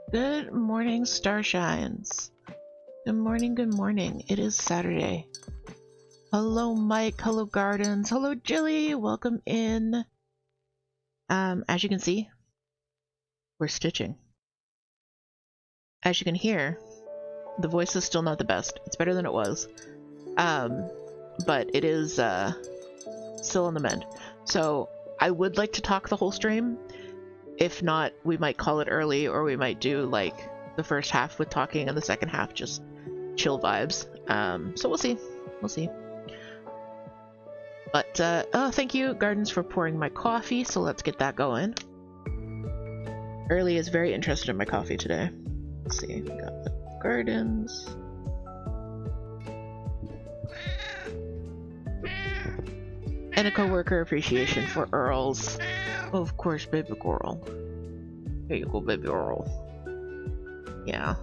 Good morning, Starshines. Good morning, good morning. It is Saturday. Hello, Mike. Hello, Gardens. Hello, Jilly. Welcome in. As you can see, we're stitching. As you can hear, the voice is still not the best. It's better than it was. But it is, still on the mend. So, I would like to talk the whole stream. If not, we might call it early, or we might do, like, the first half with talking and the second half just chill vibes. So we'll see. We'll see. But, oh, thank you, Gardens, for pouring my coffee, so let's get that going. Early is very interested in my coffee today. Let's see, we got the Gardens. And a coworker appreciation for Earls. Of course, baby girl. Here you go, baby girl. Yeah.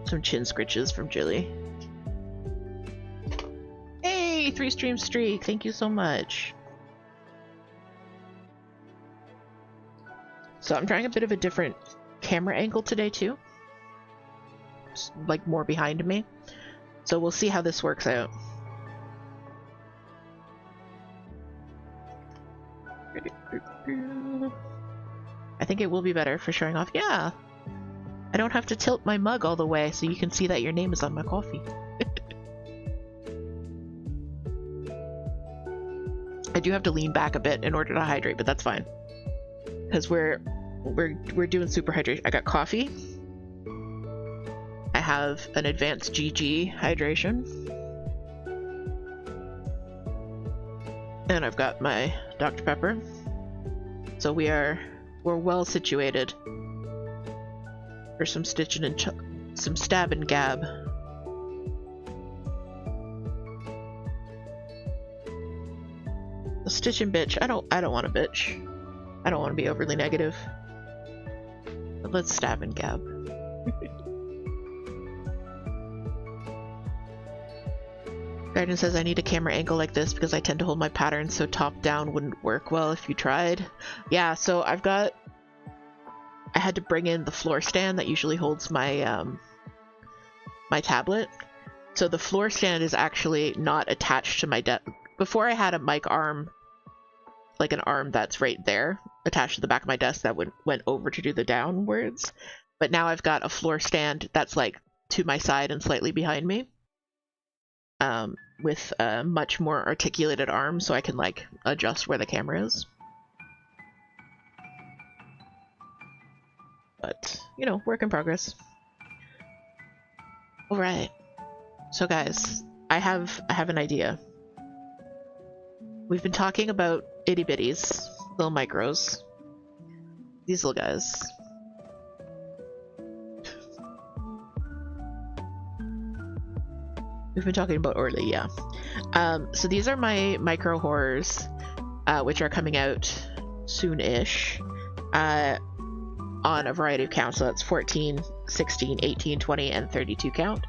Some chin scritches from Jilly. Hey, 3-stream streak. Thank you so much. So I'm trying a bit of a different camera angle today too. Just, like, more behind me. So we'll see how this works out. I think it will be better for showing off. Yeah! I don't have to tilt my mug all the way so you can see that your name is on my coffee. I do have to lean back a bit in order to hydrate, but that's fine. Because we're doing super hydration. I got coffee. I have an advanced GG hydration. And I've got my Dr. Pepper. So we're well situated for some stitching and some stab and gab. A stitch and bitch. I don't want to bitch. I don't want to be overly negative. But let's stab and gab. Garden says I need a camera angle like this because I tend to hold my patterns so top down wouldn't work well if you tried. Yeah, so I had to bring in the floor stand that usually holds my my tablet. So the floor stand is actually not attached to my desk. Before I had a mic arm, like an arm that's right there, attached to the back of my desk that went over to do the downwards. But now I've got a floor stand that's like to my side and slightly behind me. With a much more articulated arm so I can like adjust where the camera is. But, you know, work in progress. Alright. So guys, I have an idea. We've been talking about itty bitties, little micros. These little guys. We've been talking about Orly, yeah. So these are my micro horrors, which are coming out soon-ish, on a variety of counts. So that's 14, 16, 18, 20, and 32 count.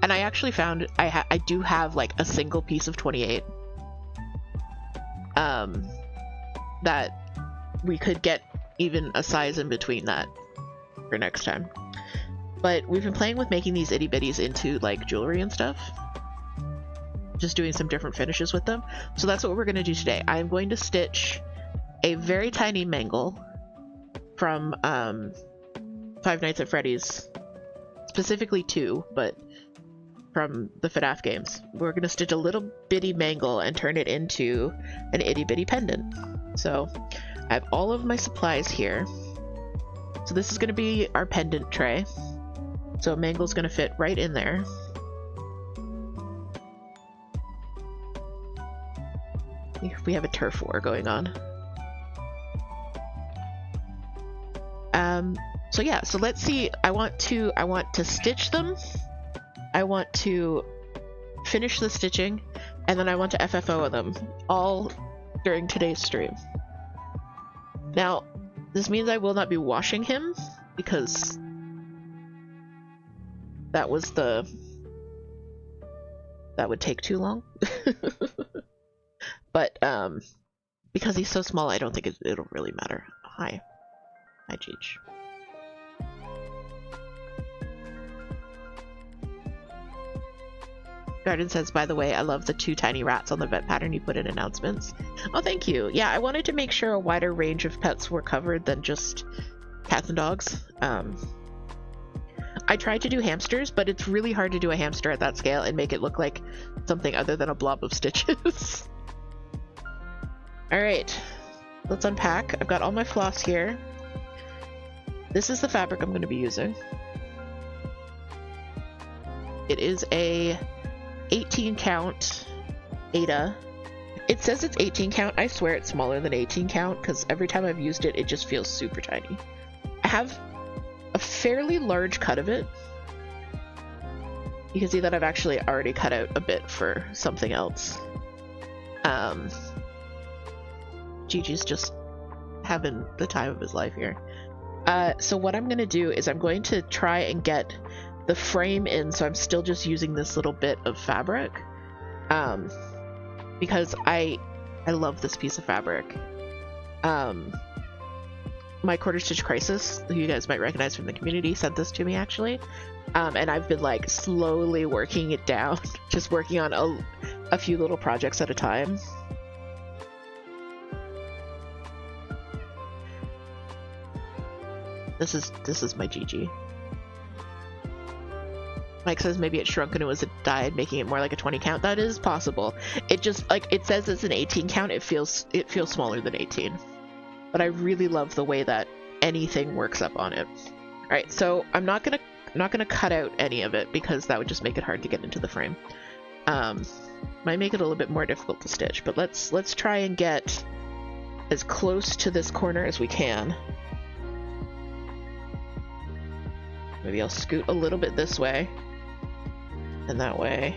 And I actually found I do have like a single piece of 28 that we could get even a size in between that for next time. But we've been playing with making these itty bitties into like jewelry and stuff. Just doing some different finishes with them. So that's what we're going to do today. I'm going to stitch a very tiny mangle from Five Nights at Freddy's. Specifically 2, but from the FNAF games. We're going to stitch a little bitty mangle and turn it into an itty bitty pendant. So I have all of my supplies here. So this is going to be our pendant tray. So a mangle's going to fit right in there. We have a turf war going on. So yeah, so let's see. I want to stitch them. I want to finish the stitching, and then I want to FFO them all during today's stream. Now, this means I will not be washing him because that would take too long. But because he's so small, I don't think it'll really matter. Hi. Hi, Cheech. Garden says, by the way, I love the 2 tiny rats on the vet pattern you put in announcements. Oh, thank you. Yeah, I wanted to make sure a wider range of pets were covered than just cats and dogs. I tried to do hamsters, but it's really hard to do a hamster at that scale and make it look like something other than a blob of stitches. Alright, let's unpack. I've got all my floss here. This is the fabric I'm going to be using. It is a 18 count Ada. It says it's 18 count. I swear it's smaller than 18 count because every time I've used it, it just feels super tiny. I have a fairly large cut of it. You can see that I've actually already cut out a bit for something else. Gigi's just having the time of his life here. So what I'm going to do is I'm going to try and get the frame in, so I'm still just using this little bit of fabric, because I love this piece of fabric. My Quarter Stitch Crisis, who you guys might recognize from the community, sent this to me actually, and I've been like slowly working it down, just working on a few little projects at a time. This is my Gigi. Mike says maybe it shrunk and it was a dyed, making it more like a 20 count. That is possible. It just, like, it says it's an 18 count. It feels smaller than 18. But I really love the way that anything works up on it. All right, so I'm not gonna cut out any of it because that would just make it hard to get into the frame. Might make it a little bit more difficult to stitch, but let's try and get as close to this corner as we can. Maybe I'll scoot a little bit this way. And that way.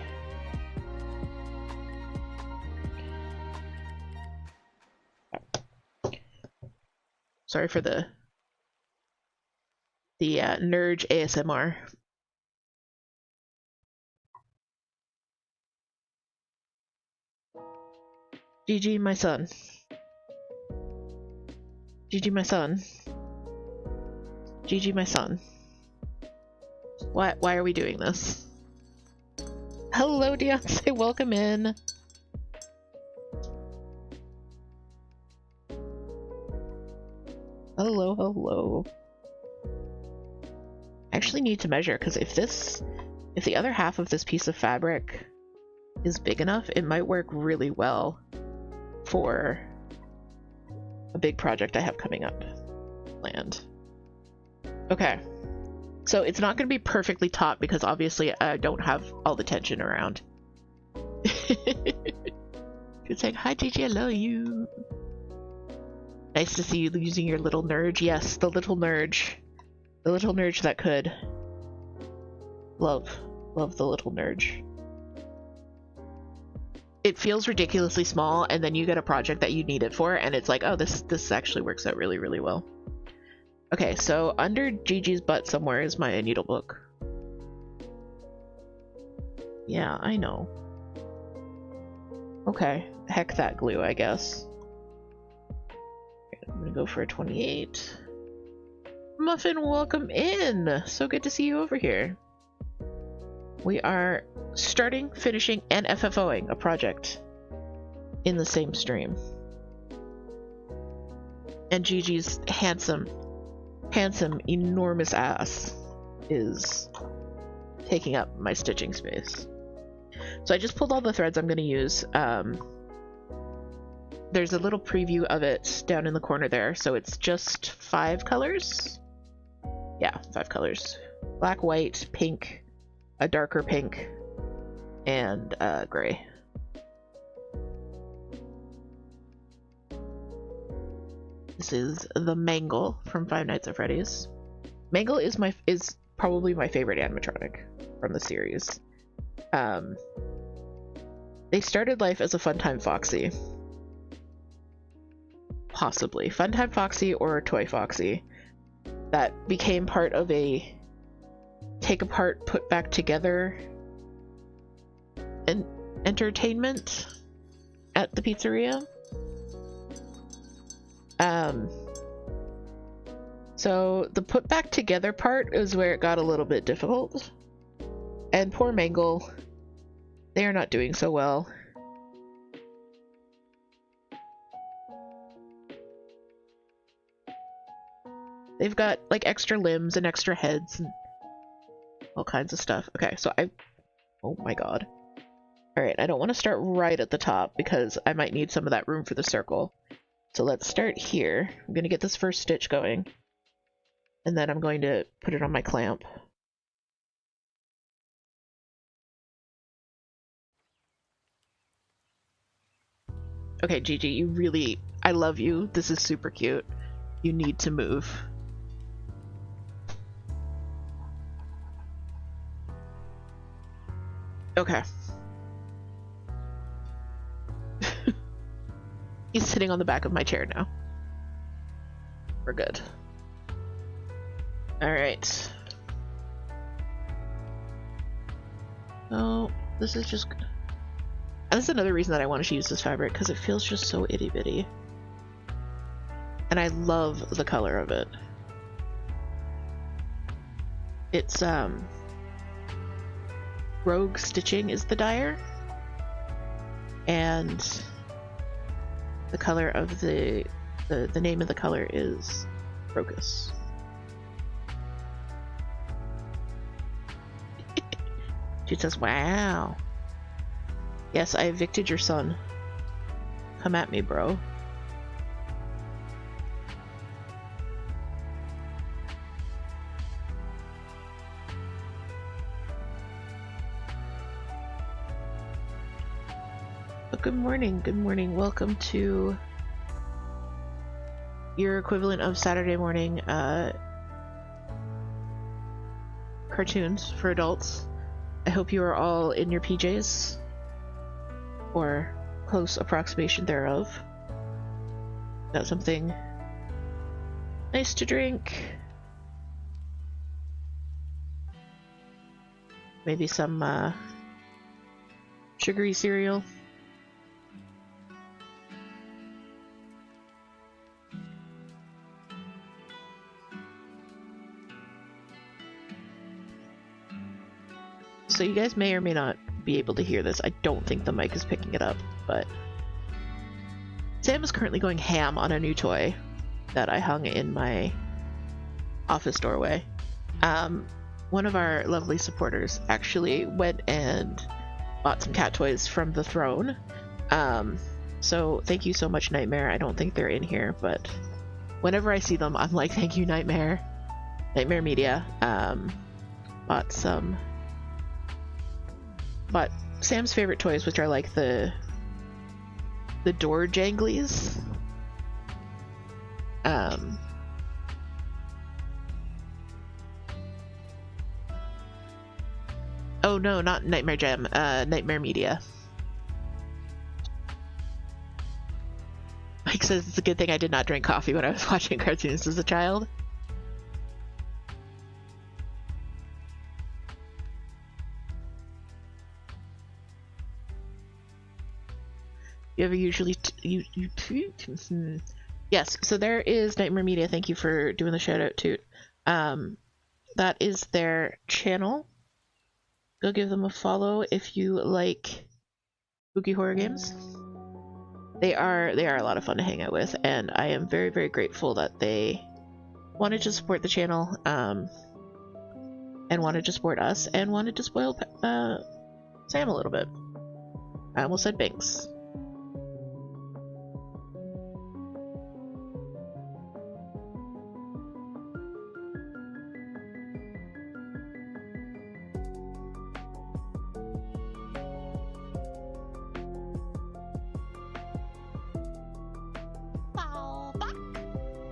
Sorry for the Nurge ASMR. Gigi, my son. Gigi, my son. Gigi, my son. Why are we doing this? Hello, Deontay, welcome in. Hello, hello. I actually need to measure, because if the other half of this piece of fabric is big enough, it might work really well for a big project I have coming up planned. Okay. So it's not going to be perfectly taut because obviously I don't have all the tension around. It's like, hi Gigi, I love you. Nice to see you using your little Nurge. Yes, the little Nurge. The little Nurge that could. Love the little Nurge. It feels ridiculously small, and then you get a project that you need it for, and it's like, oh, this actually works out really, really well. Okay, so under Gigi's butt somewhere is my needle book. Yeah, I know. Okay, heck that glue, I guess. I'm gonna go for a 28. Muffin, welcome in! So good to see you over here. We are starting, finishing, and FFOing a project in the same stream. And Gigi's handsome, enormous ass is taking up my stitching space. So I just pulled all the threads I'm going to use. There's a little preview of it down in the corner there. So it's just 5 colors. Yeah, 5 colors. Black, white, pink, a darker pink, and gray. This is the Mangle from Five Nights at Freddy's. Mangle is probably my favorite animatronic from the series. They started life as a Funtime Foxy. Possibly. Funtime Foxy or Toy Foxy. That became part of a take apart, put back together entertainment at the pizzeria. So the put back together part is where it got a little bit difficult. And poor Mangle They are not doing so well. They've got like extra limbs and extra heads and all kinds of stuff. Okay, so oh my god. Alright, I don't want to start right at the top because I might need some of that room for the circle. So let's start here. I'm going to get this first stitch going. And then I'm going to put it on my clamp. Okay, Gigi, you really... I love you. This is super cute. You need to move. Okay. He's sitting on the back of my chair now. We're good. Alright. Oh, this is just... And this is another reason that I wanted to use this fabric, because it feels just so itty-bitty. And I love the color of it. It's, Rogue Stitching is the dyer. And the color of the name of the color is Crocus. She says, wow. Yes, I evicted your son. Come at me, bro. But good morning, good morning. Welcome to your equivalent of Saturday morning cartoons for adults. I hope you are all in your PJs, or close approximation thereof. Got something nice to drink. Maybe some sugary cereal. So you guys may or may not be able to hear this. I don't think the mic is picking it up, but Sam is currently going ham on a new toy that I hung in my office doorway. One of our lovely supporters actually went and bought some cat toys from the throne. So thank you so much, Nightmare. I don't think they're in here, but whenever I see them, I'm like, thank you, Nightmare. Nightmare Media. Bought Sam's favorite toys, which are like the door janglies. Oh no, not Nightmare Gem, Nightmare Media. Mike says it's a good thing I did not drink coffee when I was watching cartoons as a child. You ever usually yes, so there is Nightmare Media. Thank you for doing the shout out, Toot. That is their channel. Go give them a follow if you like spooky horror games. They are a lot of fun to hang out with, and I am very, very grateful that they wanted to support the channel, and wanted to support us, and wanted to spoil Sam a little bit. I almost said Binks.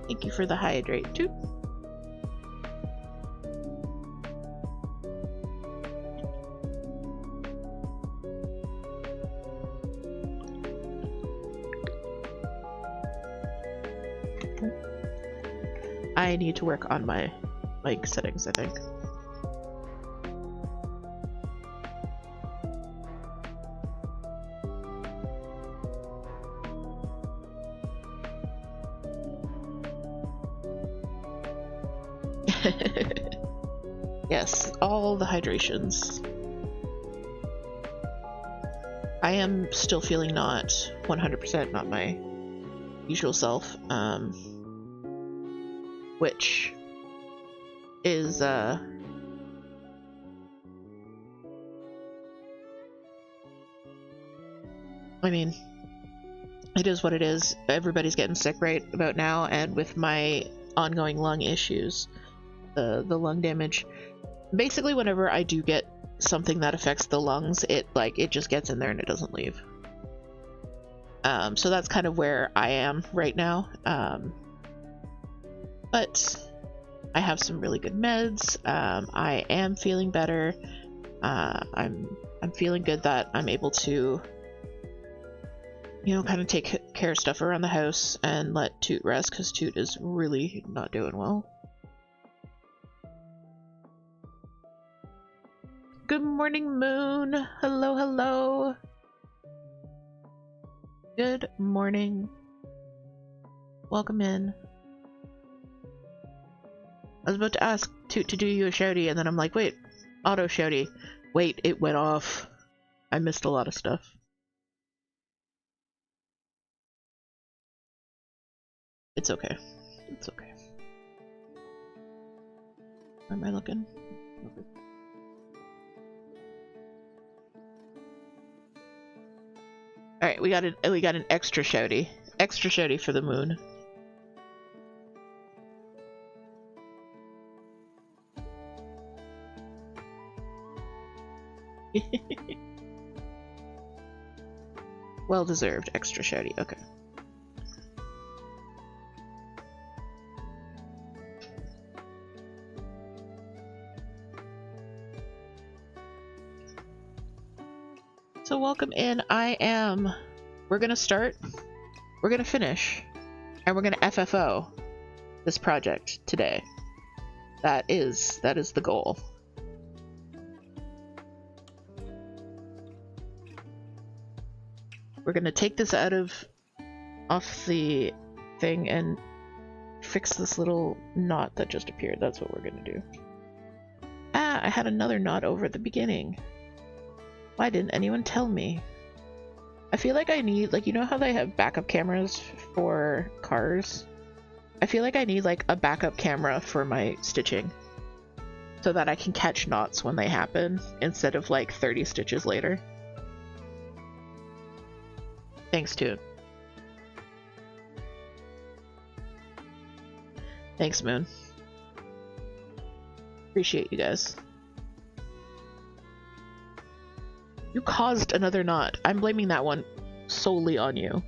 Thank you for the hydrate, too. I need to work on my mic settings, I think. Yes, all the hydrations. I am still feeling not 100% not my usual self, which is I mean, it is what it is. Everybody's getting sick right about now, and with my ongoing lung issues, the lung damage, basically whenever I do get something that affects the lungs, it just gets in there and it doesn't leave. So that's kind of where I am right now. But I have some really good meds. I am feeling better. I'm feeling good that I'm able to, you know, kind of take care of stuff around the house and let Toot rest, because Toot is really not doing well. Good morning, Moon. Hello, hello. Good morning. Welcome in. I was about to ask Toot to do you a shouty, and then I'm like, wait, auto shouty. Wait, it went off. I missed a lot of stuff. It's okay. It's okay. Where am I looking? Okay. Alright, we got an extra shouty. Extra shouty for the moon. Well deserved extra shouty, okay. So welcome in. We're gonna start, we're gonna finish, and we're gonna FFO this project today. That is the goal. We're gonna take this off the thing and fix this little knot that just appeared. That's what we're gonna do. Ah, I had another knot over at the beginning. Why didn't anyone tell me? I feel like I need, like, you know how they have backup cameras for cars? I feel like I need, like, a backup camera for my stitching, so that I can catch knots when they happen, instead of, like, 30 stitches later. Thanks, Toot. Thanks, Moon. Appreciate you guys. You caused another knot. I'm blaming that one solely on you.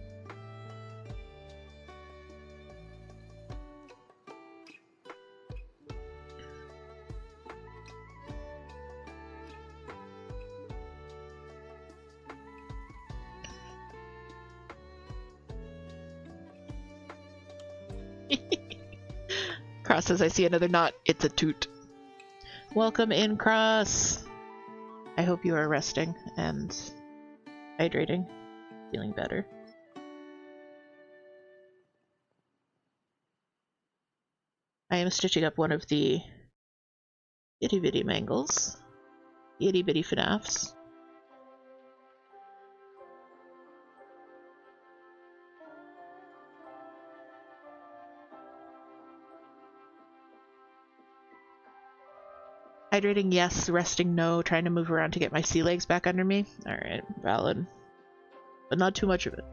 Cross says, I see another knot. It's a Toot. Welcome in, Cross. I hope you are resting and hydrating, feeling better. I am stitching up one of the itty bitty mangles, itty bitty FNAFs. Hydrating, yes. Resting, no. Trying to move around to get my sea legs back under me. Alright, valid. But not too much of it.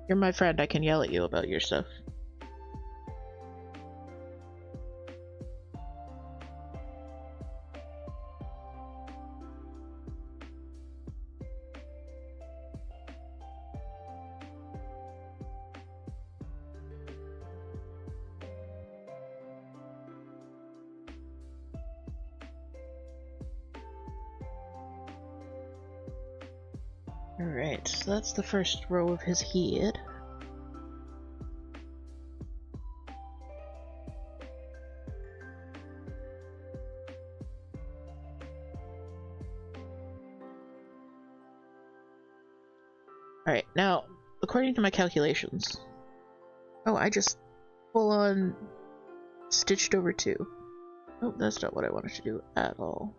You're my friend, I can yell at you about your stuff. Alright, so that's the first row of his head. Alright, now, according to my calculations... Oh, I just full on stitched over two. Oh, that's not what I wanted to do at all.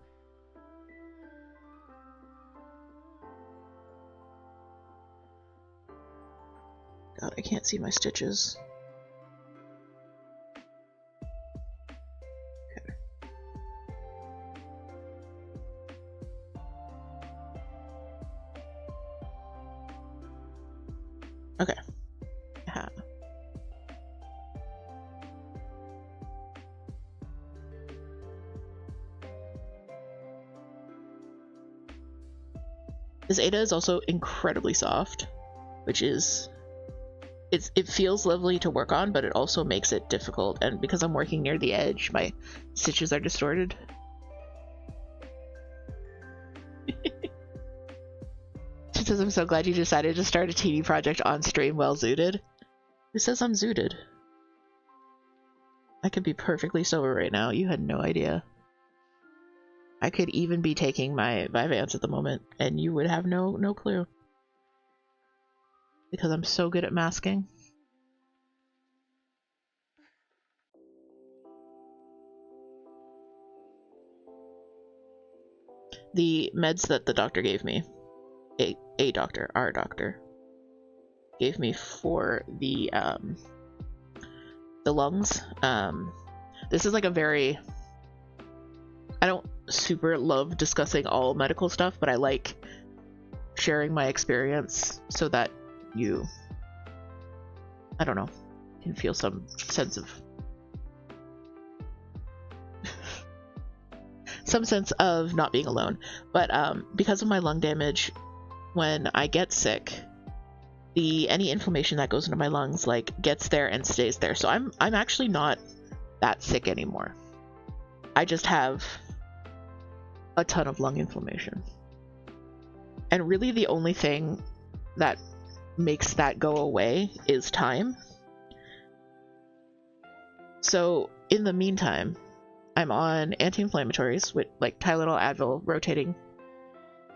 God, I can't see my stitches. Okay. Yeah. This Ada is also incredibly soft, which is it feels lovely to work on, but it also makes it difficult. And because I'm working near the edge, my stitches are distorted. She says, I'm so glad you decided to start a TV project on stream. Well zooted. Who says I'm zooted? I could be perfectly sober right now. You had no idea. I could even be taking my Vyvanse at the moment, and you would have no clue. Because I'm so good at masking. The meds that the doctor gave me, our doctor, gave me for the lungs. This is like a very, I don't super love discussing all medical stuff, but I like sharing my experience so that you, I don't know, can feel some sense of some sense of not being alone. But because of my lung damage, when I get sick, any inflammation that goes into my lungs like gets there and stays there. So I'm actually not that sick anymore. I just have a ton of lung inflammation. And really the only thing that makes that go away is time. So in the meantime, I'm on anti-inflammatories with like Tylenol, Advil, rotating,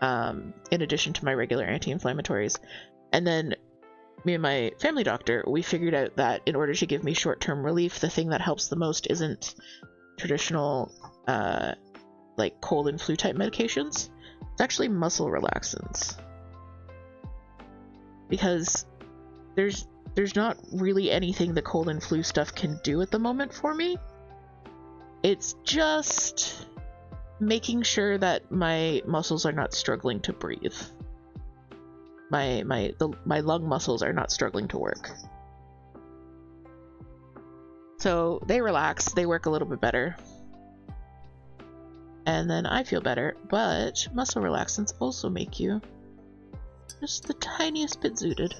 in addition to my regular anti-inflammatories. And then me and my family doctor, we figured out that in order to give me short-term relief, the thing that helps the most isn't traditional like cold and flu type medications. It's actually muscle relaxants. Because there's not really anything the cold and flu stuff can do at the moment for me. It's just making sure that my muscles are not struggling to breathe. My lung muscles are not struggling to work. So they relax, they work a little bit better. And then I feel better, but muscle relaxants also make you just the tiniest bit zooted.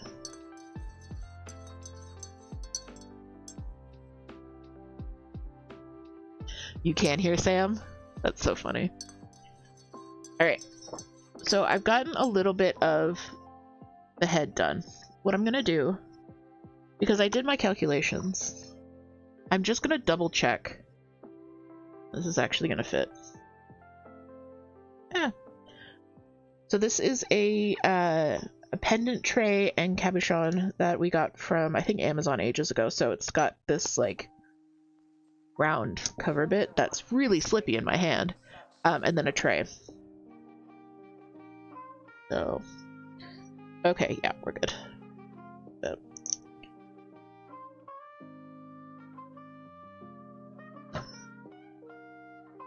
You can't hear Sam? That's so funny. Alright, so I've gotten a little bit of the head done. What I'm gonna do, because I did my calculations, I'm just gonna double check this is actually gonna fit. Yeah. So this is a pendant tray and cabochon that we got from, I think, Amazon ages ago. So it's got this like round cover bit that's really slippy in my hand, and then a tray. So, okay, yeah, we're good. So.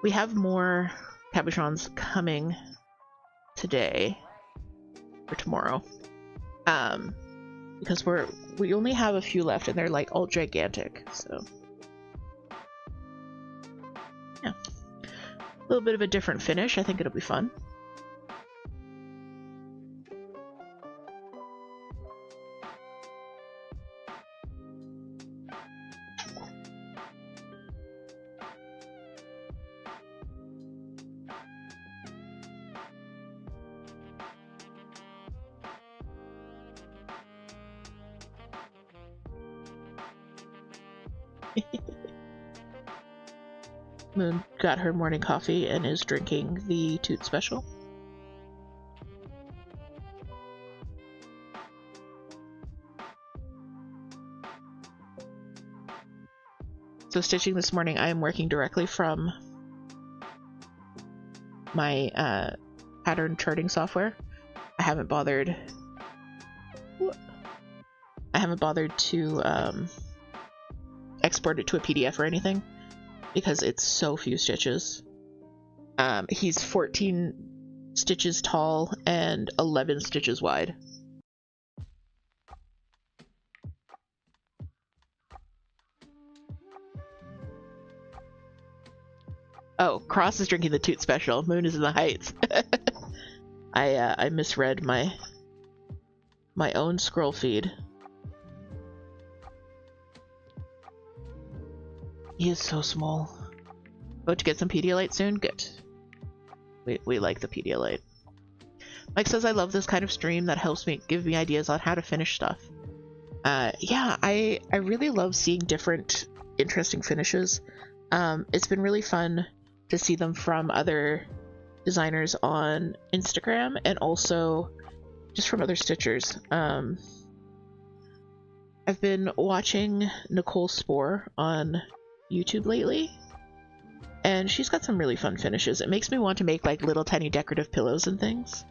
We have more cabochons coming today or tomorrow, because we only have a few left and they're like all gigantic. So yeah, a little bit of a different finish. I think it'll be fun. Moon got her morning coffee and is drinking the Toot special. So stitching this morning, I am working directly from my pattern charting software. I haven't bothered haven't bothered to export it to a PDF or anything because it's so few stitches. He's 14 stitches tall and 11 stitches wide. Oh, Cross is drinking the Toot special. Moon is in the Heights. I misread my own scroll feed. He is so small. About to get some Pedialyte soon? Good. We like the Pedialyte. Mike says, I love this kind of stream that helps me give me ideas on how to finish stuff. Yeah, I really love seeing different interesting finishes. It's been really fun to see them from other designers on Instagram and also just from other stitchers. I've been watching Nicole Spore on YouTube lately, and she's got some really fun finishes. It makes me want to make like little tiny decorative pillows and things.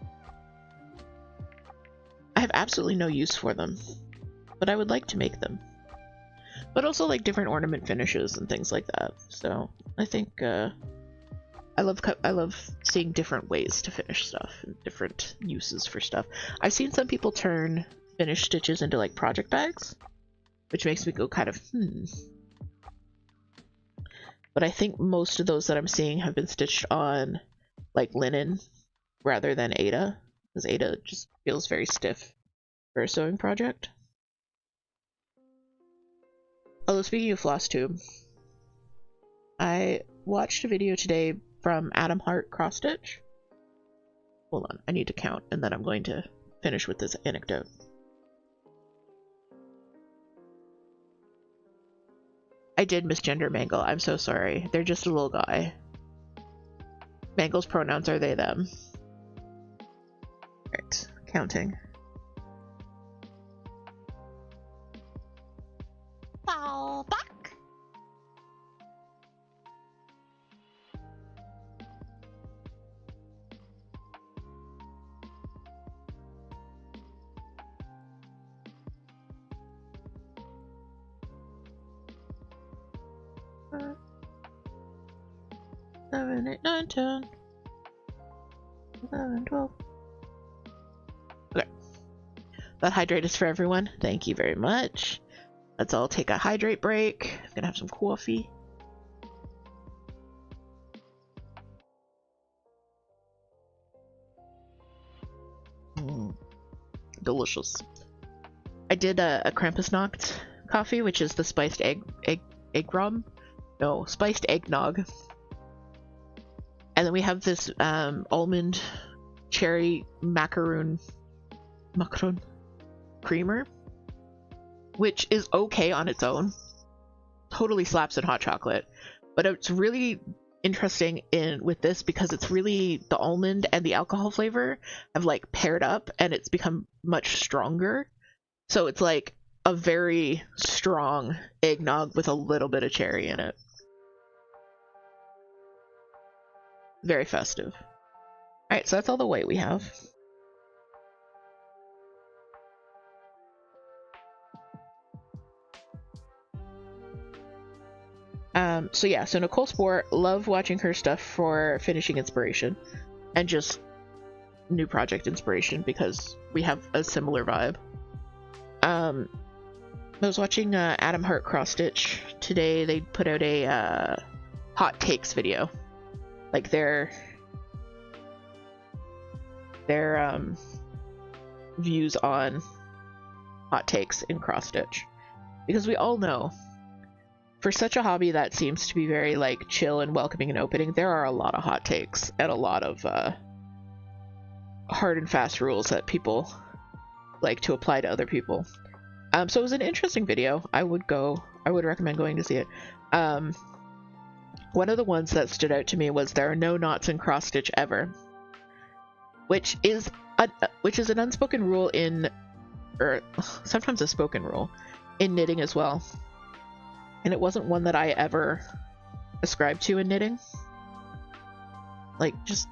I have absolutely no use for them, but I would like to make them. But also like different ornament finishes and things like that. So I think I love seeing different ways to finish stuff and different uses for stuff. I've seen some people turn finished stitches into like project bags, which makes me go kind of But I think most of those that I'm seeing have been stitched on like linen rather than Aida, because Aida just feels very stiff for a sewing project. Although speaking of floss tube, I watched a video today from Adam Hart Cross Stitch. Hold on, I need to count and then I'm going to finish with this anecdote. I did misgender Mangle, I'm so sorry. They're just a little guy. Mangle's pronouns are they, them. Right, counting. Fall back. Seven, 8, 9, 10, 11, 12. Okay. That hydrate is for everyone. Thank you very much. Let's all take a hydrate break. I'm gonna have some coffee. Delicious. I did a Krampusnacht coffee, which is the spiced egg rum. No, spiced eggnog. And then we have this almond cherry macaroon creamer, which is okay on its own. Totally slaps in hot chocolate. But it's really interesting with this because it's really the almond and the alcohol flavor have like paired up and it's become much stronger. So it's like a very strong eggnog with a little bit of cherry in it. Very festive. Alright, so that's all the white we have. So yeah, so Nicole Spore, love watching her stuff for finishing inspiration and just new project inspiration because we have a similar vibe. I was watching Adam Hart Cross Stitch today. They put out a hot takes video. Like their views on hot takes in cross stitch, because we all know for such a hobby that seems to be very like chill and welcoming and opening, there are a lot of hot takes and a lot of hard and fast rules that people like to apply to other people. So it was an interesting video. I would recommend going to see it. One of the ones that stood out to me was there are no knots in cross stitch ever, which is an unspoken rule or sometimes a spoken rule in knitting as well. And it wasn't one that I ever ascribed to in knitting. Like, just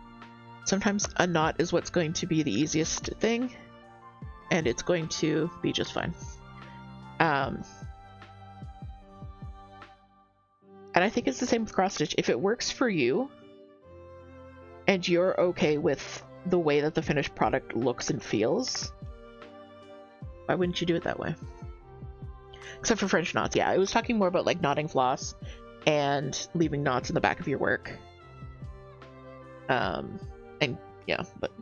sometimes a knot is what's going to be the easiest thing, and it's going to be just fine. And I think it's the same with cross stitch. If it works for you and you're okay with the way that the finished product looks and feels, why wouldn't you do it that way? Except for French knots. Yeah, I was talking more about like knotting floss and leaving knots in the back of your work. And yeah, but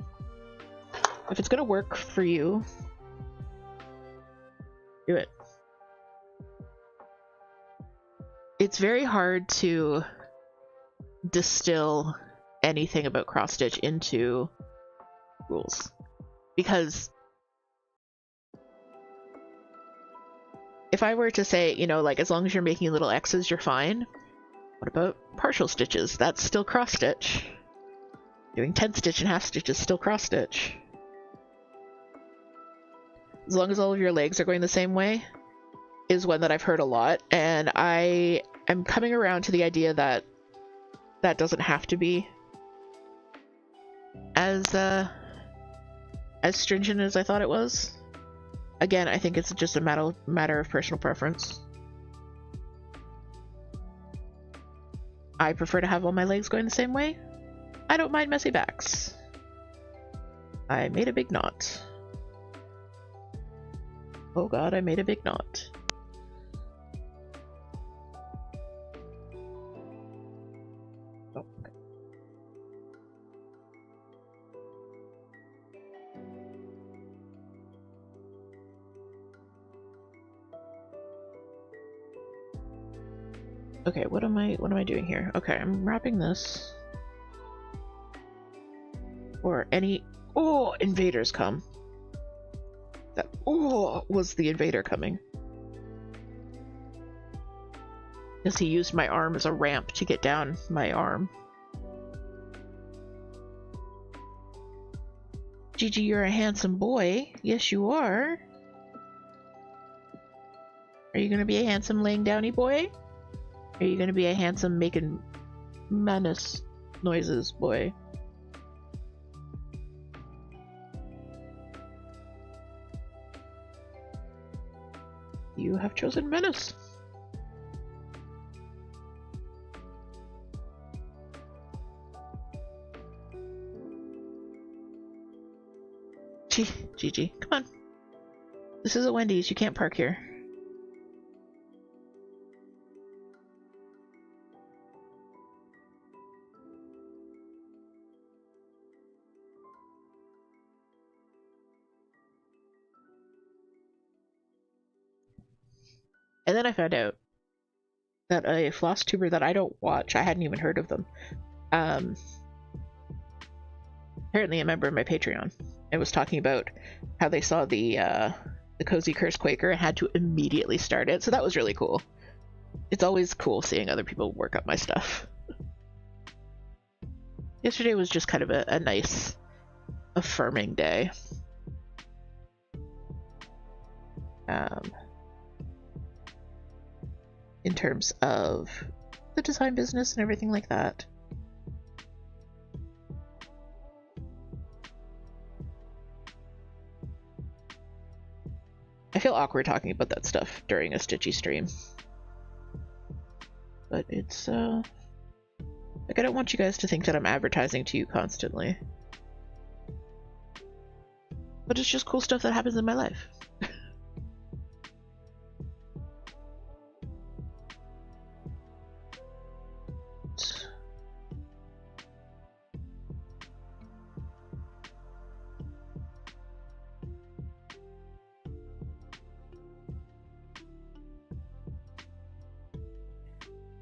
if it's gonna work for you, do it. It's very hard to distill anything about cross stitch into rules, because if I were to say, you know, like, as long as you're making little X's, you're fine. What about partial stitches? That's still cross stitch. Doing 10 stitch and half stitch is still cross stitch. As long as all of your legs are going the same way is one that I've heard a lot, and I am coming around to the idea that that doesn't have to be as stringent as I thought it was. Again, I think it's just a matter of personal preference. I prefer to have all my legs going the same way. I don't mind messy backs. I made a big knot. Oh god, I made a big knot. Oh, okay. Okay, what am I doing here? Okay, I'm wrapping this. Or any invaders come. That was the invader coming. Because he used my arm as a ramp to get down my arm. Gigi, you're a handsome boy. Yes, you are. Are you gonna be a handsome laying downy boy? Are you gonna be a handsome making menace noises boy? You have chosen menace. Gigi, come on. This is a Wendy's, you can't park here. And then I found out that a floss tuber that I don't watch, I hadn't even heard of them, apparently a member of my Patreon, and was talking about how they saw the Cozy Curse Quaker and had to immediately start it, so that was really cool. It's always cool seeing other people work up my stuff. Yesterday was just kind of a nice, affirming day. In terms of the design business and everything like that. I feel awkward talking about that stuff during a Stitchy stream. But it's, like, I don't want you guys to think that I'm advertising to you constantly. But it's just cool stuff that happens in my life.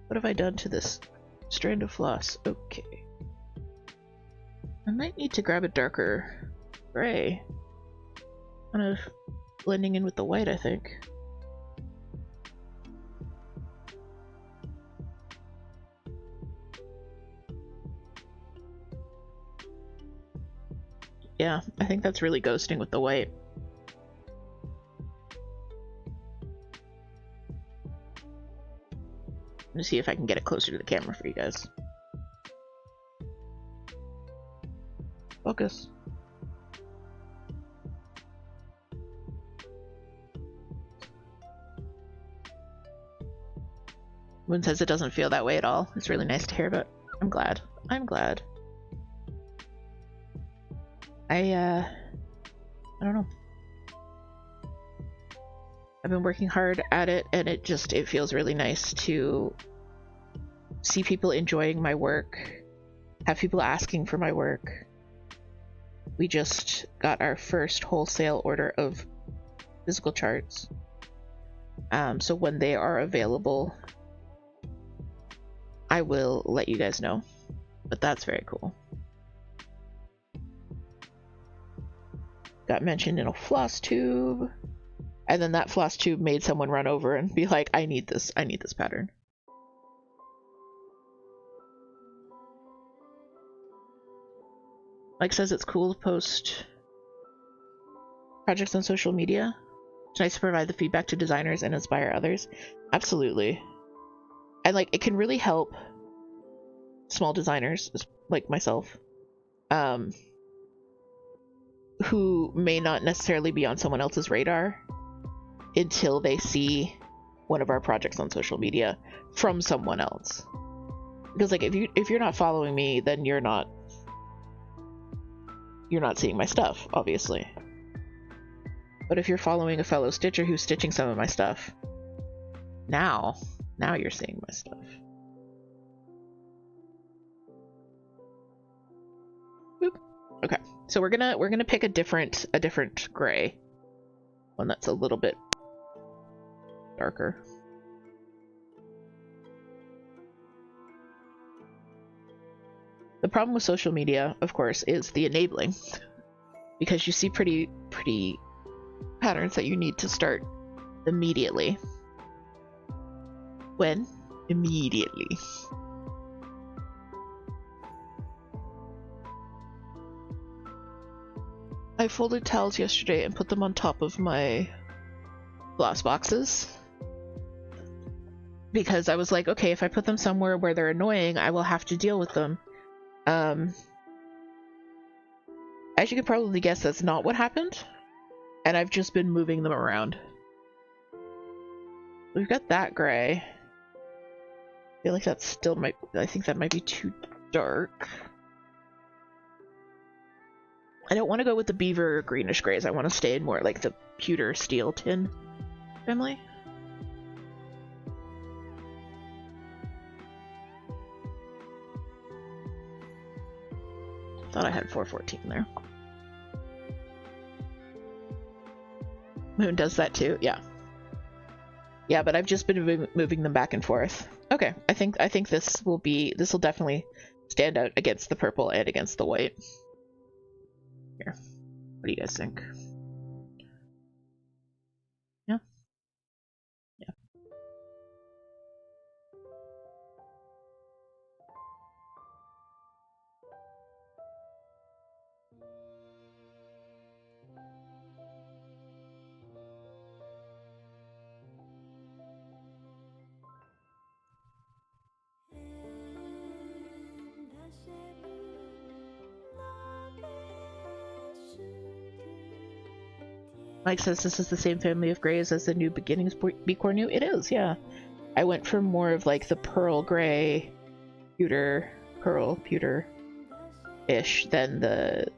What have I done to this strand of floss? Okay. I might need to grab a darker gray. Kind of blending in with the white, I think. Yeah, I think that's really ghosting with the white. To see if I can get it closer to the camera for you guys. Focus. Moon says it doesn't feel that way at all. It's really nice to hear about. I'm glad. I'm glad. I don't know. I've been working hard at it, and it feels really nice to see people enjoying my work, have people asking for my work. We just got our first wholesale order of physical charts. So when they are available, I will let you guys know. But that's very cool. Got mentioned in a floss tube. And then that floss tube made someone run over and be like, I need this pattern. Mike says it's cool to post projects on social media. It's nice to provide the feedback to designers and inspire others. Absolutely. And like, it can really help small designers like myself, who may not necessarily be on someone else's radar until they see one of our projects on social media from someone else. Because like, if you're not following me, then you're not seeing my stuff, obviously. But if you're following a fellow stitcher who's stitching some of my stuff, now you're seeing my stuff. Boop. Okay, so we're gonna pick a different gray, one that's a little bit darker. The problem with social media, of course, is the enabling, because you see pretty patterns that you need to start immediately. When? Immediately. I folded towels yesterday and put them on top of my glass boxes, because I was like, okay, if I put them somewhere where they're annoying, I will have to deal with them. As you can probably guess, that's not what happened, and I've just been moving them around. We've got that gray. I feel like that still might, I think that might be too dark. I don't want to go with the beaver greenish grays. I want to stay in more like the pewter steel tin family. Thought I had 414 there. Moon does that too, yeah. Yeah, but I've just been moving them back and forth. Okay, I think this will definitely stand out against the purple and against the white. Here, what do you guys think? Yeah? Yeah. Mike says this is the same family of grays as the New Beginnings Bicornu. It is, yeah. I went from more of like the pearl gray, pewter-ish than the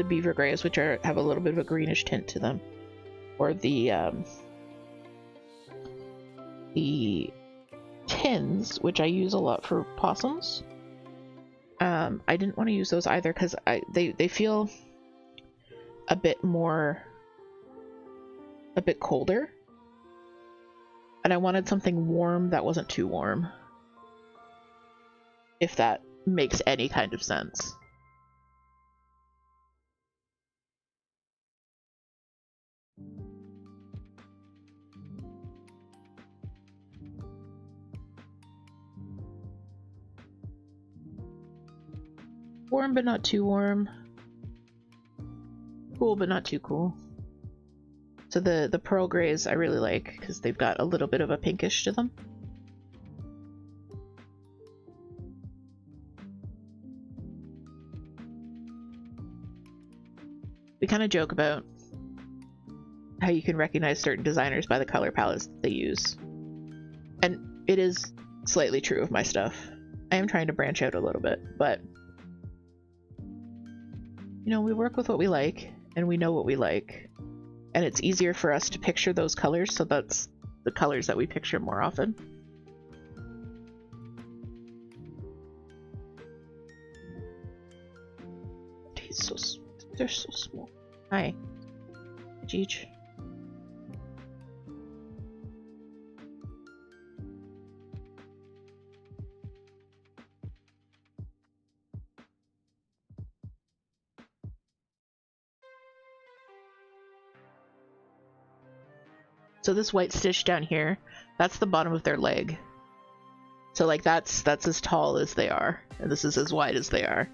beaver grays, which have a little bit of a greenish tint to them, or the tins, which I use a lot for possums. I didn't want to use those either because they feel a bit colder, and I wanted something warm that wasn't too warm, if that makes any kind of sense. Warm but not too warm. Cool but not too cool. So the pearl grays I really like because they've got a little bit of a pinkish to them. We kind of joke about how you can recognize certain designers by the color palettes that they use. And it is slightly true of my stuff. I am trying to branch out a little bit, but you know, we work with what we like and we know what we like, and it's easier for us to picture those colors, so that's the colors that we picture more often. They're so small. Hi. Jeej. So this white stitch down here, that's the bottom of their leg. So like that's as tall as they are, and this is as wide as they are.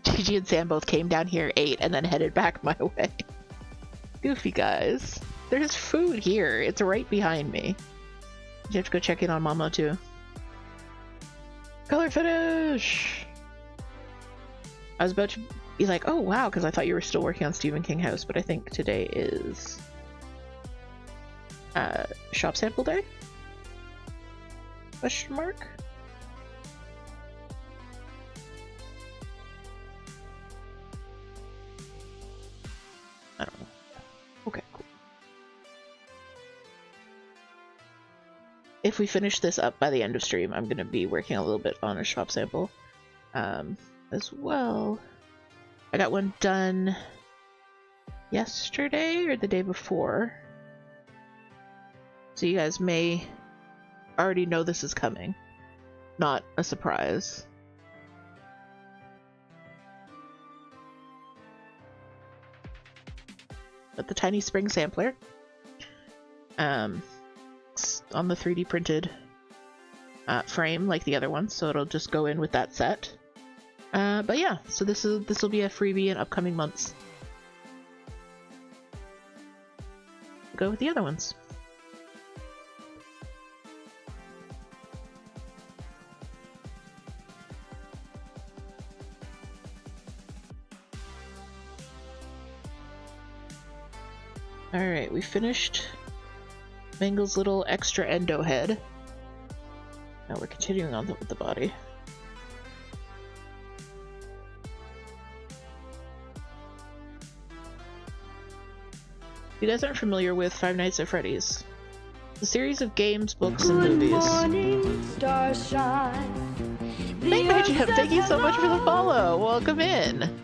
Gigi and Sam both came down here, ate, and then headed back my way. Goofy guys. There's food here. It's right behind me. You have to go check in on Mama too. Color finish! I was about to be like, oh wow, because I thought you were still working on Stephen King House, but I think today is shop sample day? Question mark? I don't know. Okay, cool. If we finish this up by the end of stream, I'm going to be working a little bit on a shop sample as well. I got one done yesterday or the day before. So you guys may already know this is coming. Not a surprise. But the tiny spring sampler it's on the 3D printed frame like the other ones, so it'll just go in with that set. But yeah, so this will be a freebie in upcoming months. Go with the other ones. Alright, we finished Mangle's little extra endo head. Now we're continuing on with the body. If you guys aren't familiar with Five Nights at Freddy's, it's a series of games, books, and movies. Thank you so much for the follow! Welcome in!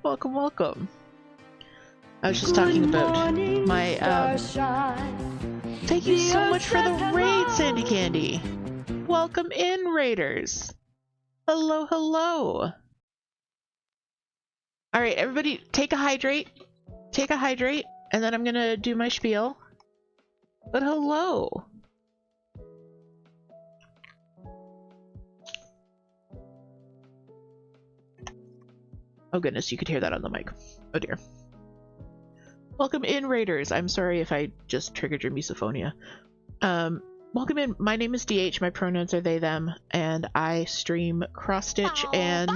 Welcome, welcome. I was just talking about my, thank you so much for the raid, Sandy Candy! Welcome in, raiders! Hello, hello! Alright, everybody, take a hydrate. Take a hydrate, and then I'm gonna do my spiel. But hello! Oh goodness, you could hear that on the mic. Oh dear. Welcome in, raiders. I'm sorry if I just triggered your misophonia. Welcome in. My name is DH. My pronouns are they, them, and I stream cross-stitch and...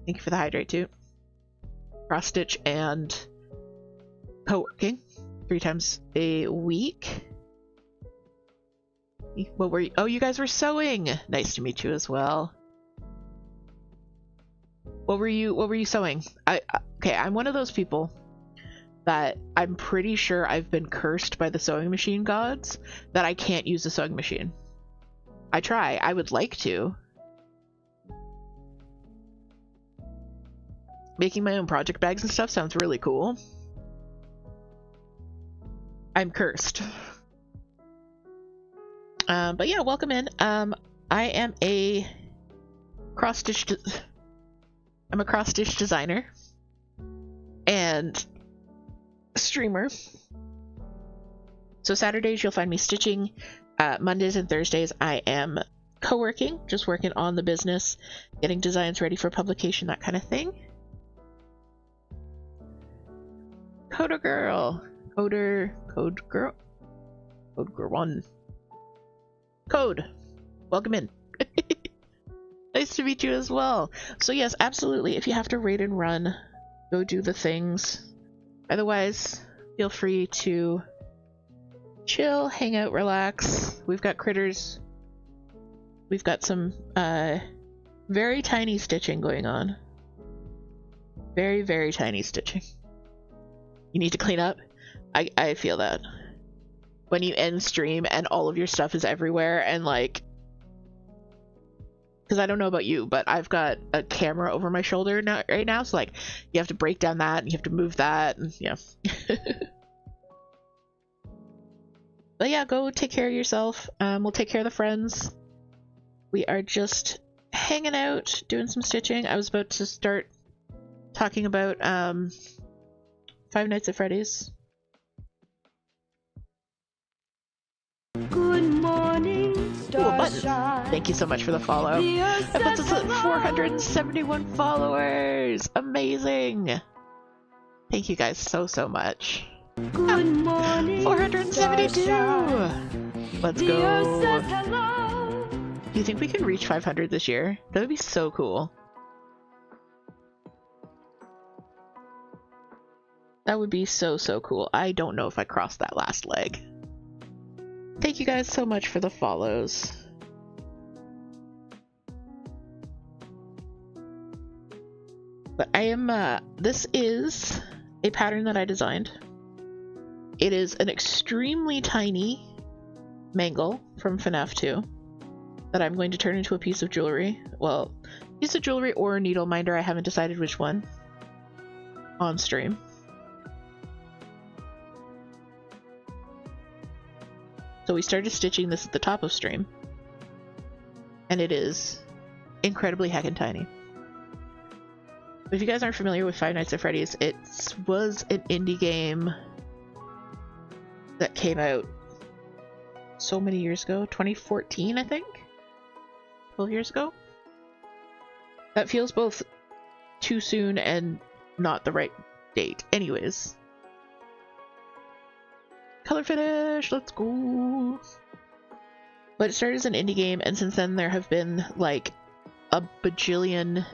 Thank you for the hydrate, too. Cross-stitch and co-working 3 times a week. What were you? Oh, you guys were sewing. Nice to meet you as well. What were you sewing? Okay, I'm one of those people that I'm pretty sure I've been cursed by the sewing machine gods that I can't use a sewing machine. I try. I would like to. Making my own project bags and stuff sounds really cool. I'm cursed. But yeah, welcome in. I am a cross-stitch designer and streamer. So Saturdays you'll find me stitching. Mondays and Thursdays I am co-working, just working on the business, getting designs ready for publication, that kind of thing. Coder girl. Code girl. Code girl 1. Code. Welcome in. Nice to meet you as well. So yes, absolutely. If you have to raid and run, go do the things. Otherwise, feel free to chill, hang out, relax. We've got critters. We've got some very tiny stitching going on. Very, very tiny stitching. You need to clean up? I feel that. When you end stream and all of your stuff is everywhere and like... Because I don't know about you, but I've got a camera over my shoulder now, right now, so like you have to break down that and you have to move that, and yeah. But yeah, go take care of yourself. We'll take care of the friends. We are just hanging out, doing some stitching. I was about to start talking about Five Nights at Freddy's. Good morning, Starshine. Thank you so much for the follow. That puts us at 471 followers. Amazing. Thank you guys so much. Good morning, 472. Let's go. Says hello. Do you think we can reach 500 this year? That would be so cool. That would be so cool. I don't know if I crossed that last leg. Thank you guys so much for the follows. But I am, this is a pattern that I designed. It is an extremely tiny mangle from FNAF 2 that I'm going to turn into a piece of jewelry. Well, piece of jewelry or a needle minder, I haven't decided which one on stream. So we started stitching this at the top of stream, and it is incredibly heckin' tiny. If you guys aren't familiar with Five Nights at Freddy's, it was an indie game that came out so many years ago. 2014, I think? 12 years ago? That feels both too soon and not the right date. Anyways. Color finish, let's go. But it started as an indie game, and since then there have been like a bajillion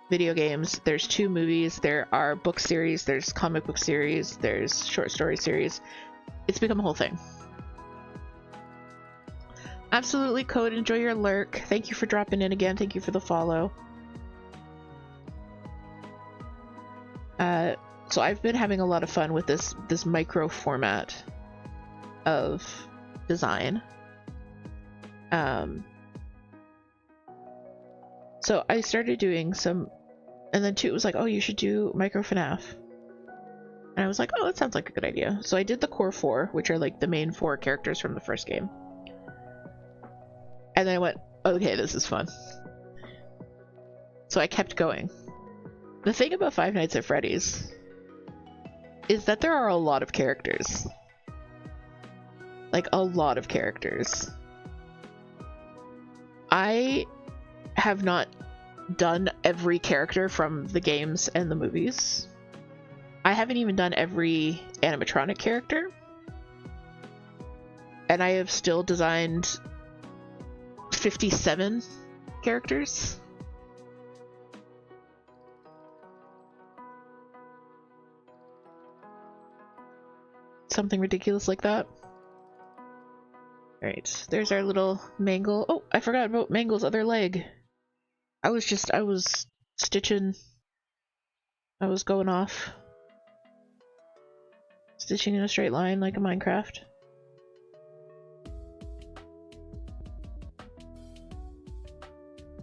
video games. There's 2 movies, there are book series, there's comic book series, there's short story series. It's become a whole thing. Absolutely, Code, enjoy your lurk. Thank you for dropping in again, thank you for the follow. So I've been having a lot of fun with this micro format of design. So I started doing some, and then Toot was like, oh, you should do micro FNAF. And I was like, oh, that sounds like a good idea. So I did the core 4, which are like the main 4 characters from the first game. And then I went, okay, this is fun. So I kept going. The thing about Five Nights at Freddy's is that there are a lot of characters. Like, a lot of characters. I have not done every character from the games and the movies. I haven't even done every animatronic character. And I have still designed 57 characters. Something ridiculous like that. Alright, there's our little Mangle. Oh, I forgot about Mangle's other leg. I was stitching. I was going off. Stitching in a straight line like a Minecraft.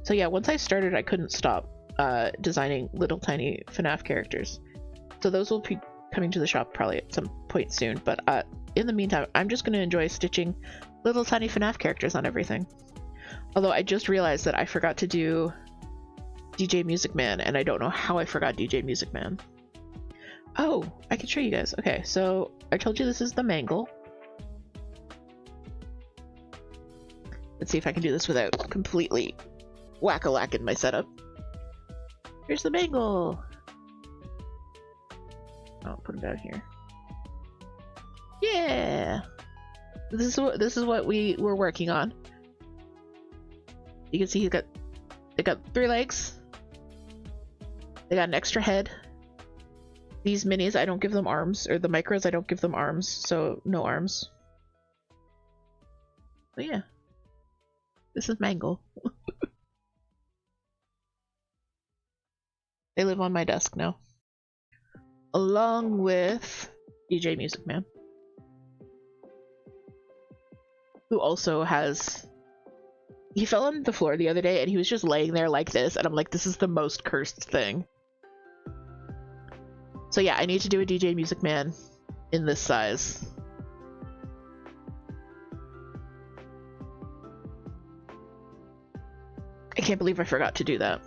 So yeah, once I started, I couldn't stop designing little tiny FNAF characters. So those will be coming to the shop probably at some point soon, but in the meantime, I'm just going to enjoy stitching little tiny FNAF characters on everything. Although I just realized that I forgot to do DJ Music Man, and I don't know how I forgot DJ Music Man. Oh, I can show you guys. Okay, so I told you this is the Mangle. Let's see if I can do this without completely whack-a-lacking my setup. Here's the Mangle. I'll put him down here. Yeah! This is what we were working on. You can see they got 3 legs. They got an extra head. These minis, I don't give them arms, or the micros, I don't give them arms, so no arms. But yeah. This is Mangle. They live on my desk now. Along with DJ Music Man. Who also has... He fell on the floor the other day and he was just laying there like this, and I'm like, this is the most cursed thing. So yeah, I need to do a DJ Music Man in this size. I can't believe I forgot to do that.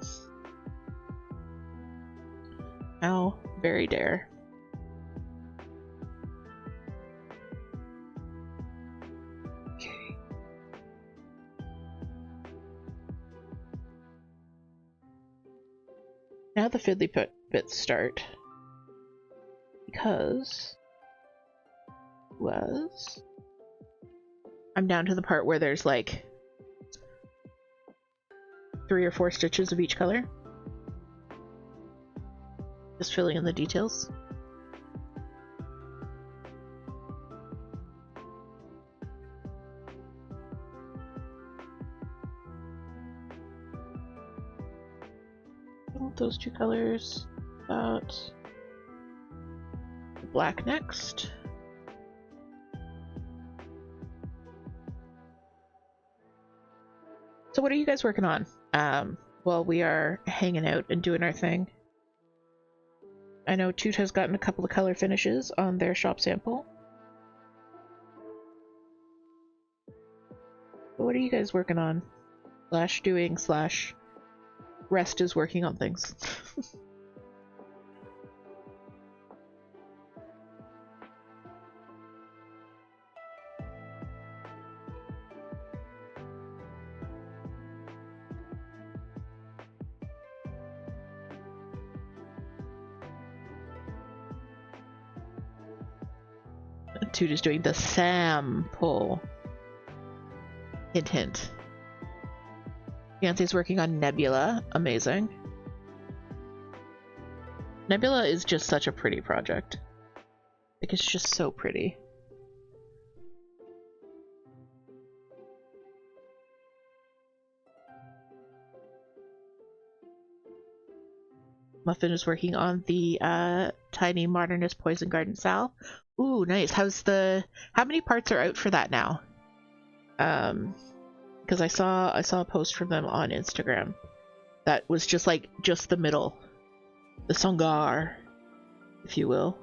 How very dare. Okay. Now the fiddly bits start. Because I'm down to the part where there's like 3 or 4 stitches of each color. Just filling in the details. I want those 2 colors. About black next. So what are you guys working on? Well, we are hanging out and doing our thing. I know Toot has gotten a couple of color finishes on their shop sample. But what are you guys working on? Slash doing slash rest is working on things. Toot is doing the sample. Hint, hint. Beyonce's working on Nebula. Amazing. Nebula is just such a pretty project. Like, it's just so pretty. Muffin is working on the Tiny Modernist Poison Garden Sal. Ooh, nice. How many parts are out for that now? Because I saw a post from them on Instagram that was just like the middle, the Songar, if you will.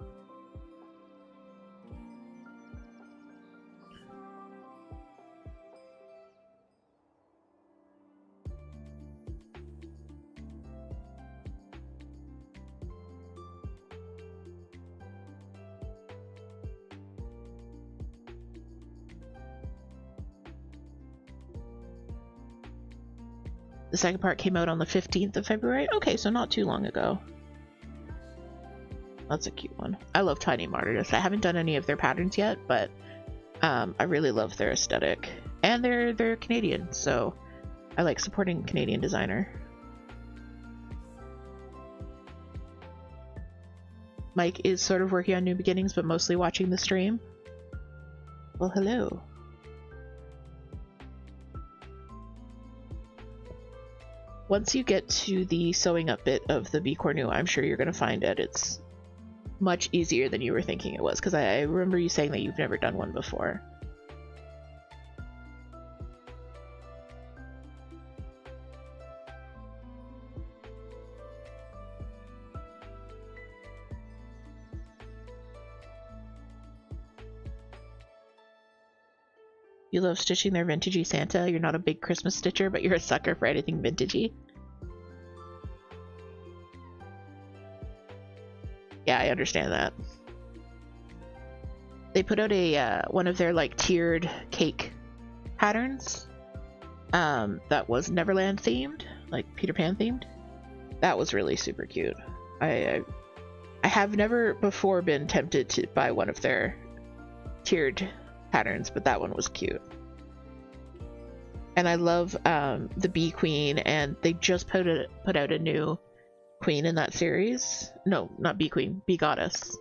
The second part came out on the 15th of February. Okay, so not too long ago. That's a cute one. I love Tiny Modernist. I haven't done any of their patterns yet, but I really love their aesthetic. And they're Canadian, so I like supporting Canadian designer. Mike is sort of working on New Beginnings, but mostly watching the stream. Well, hello. Once you get to the sewing up bit of the bicornu, I'm sure you're going to find that it's much easier than you were thinking it was, because I remember you saying that you've never done one before. You love stitching their vintagey Santa. You're not a big Christmas stitcher, but you're a sucker for anything vintagey. Yeah, I understand that. They put out a one of their like tiered cake patterns that was Neverland themed, like Peter Pan themed. That was really super cute. I I have never before been tempted to buy one of their tiered patterns, but that one was cute. And I love the Bee Queen, and they just put out a new queen in that series. No, not Bee Queen, Bee Goddess.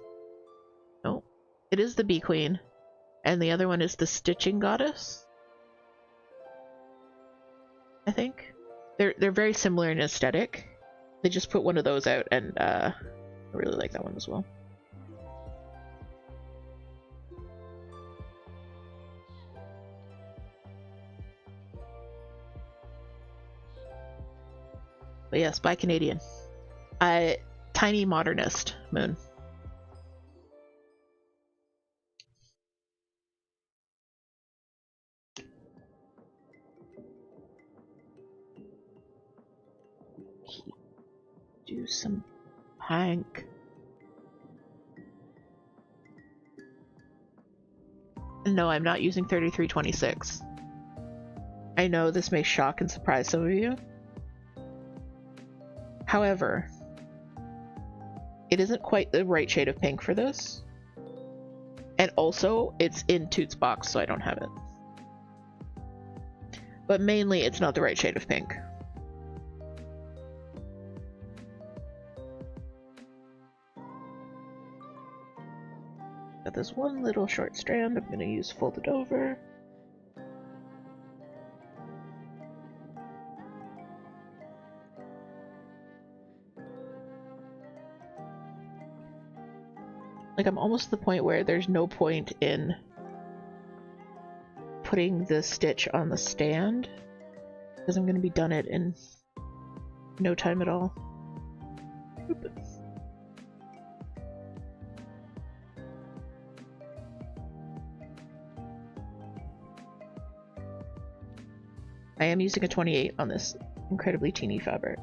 No, it is the Bee Queen, and the other one is the Stitching Goddess. I think they're very similar in aesthetic. They just put one of those out, and I really like that one as well. But yes, buy Canadian. Tiny modernist moon. Do some pink. No, I'm not using 3326. I know this may shock and surprise some of you. However, it isn't quite the right shade of pink for this. And also, it's in Toot's box, so I don't have it. But mainly, it's not the right shade of pink. Got this one little short strand I'm going to use folded over. Like, I'm almost to the point where there's no point in putting the stitch on the stand, because I'm going to be done it in no time at all. Oop. I am using a 28 on this incredibly teeny fabric.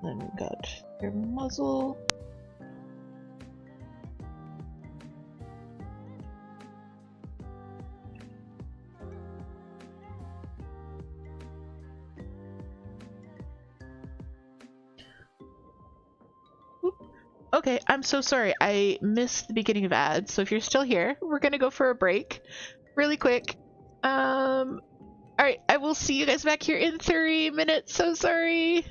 Then we got their muzzle. Okay, I'm so sorry. I missed the beginning of ads, so if you're still here, we're gonna go for a break really quick. Alright, I will see you guys back here in 3 minutes. So sorry.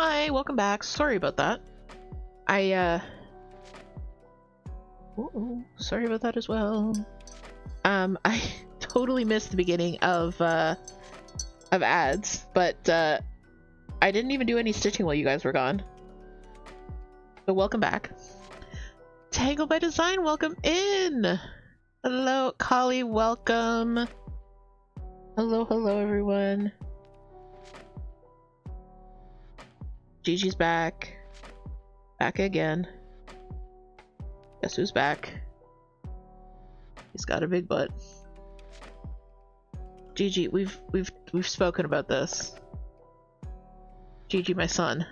Hi, welcome back. Sorry about that. Sorry about that as well. I totally missed the beginning of ads, but I didn't even do any stitching while you guys were gone. So welcome back. Tangle by Design, welcome in! Hello, Kali, welcome. Hello, hello everyone. Gigi's back. Back again. Guess who's back? He's got a big butt. Gigi, we've spoken about this. Gigi, my son.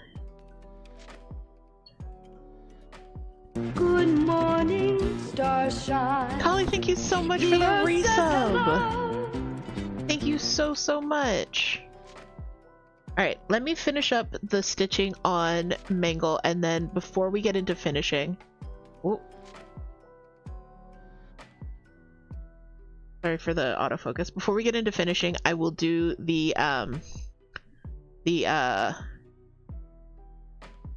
Good morning, starshine. Kali, thank you so much for the resub. Thank you so much. Alright, let me finish up the stitching on Mangle, and then before we get into finishing... Whoop. Sorry for the autofocus. Before we get into finishing, I will do the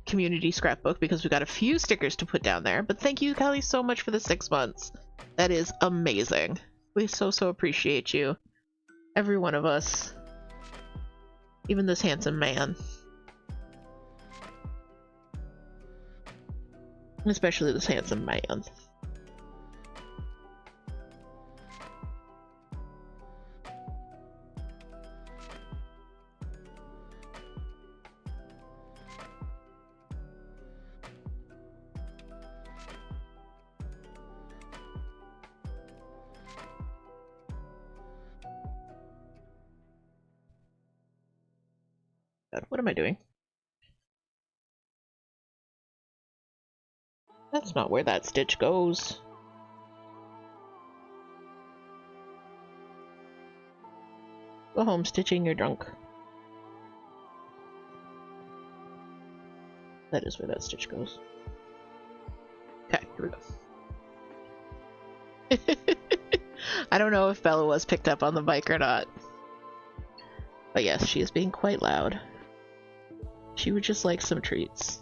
community scrapbook, because we've got a few stickers to put down there. But thank you, Kelly, so much for the 6 months. That is amazing. We so appreciate you. Every one of us. Even this handsome man. Especially this handsome man. God, what am I doing? That's not where that stitch goes. Go home, stitching, you're drunk. That is where that stitch goes. Okay, here we go. I don't know if Bella was picked up on the mic or not. But yes, she is being quite loud. She would just like some treats.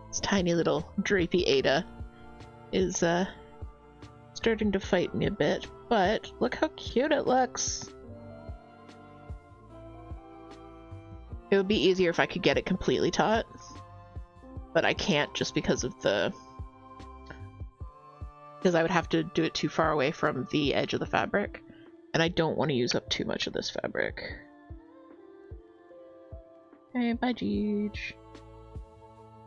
This tiny little drapey Ada is starting to fight me a bit, but look how cute it looks. It would be easier if I could get it completely taut, but I can't just because of I would have to do it too far away from the edge of the fabric, and I don't want to use up too much of this fabric. Okay, bye Jeej.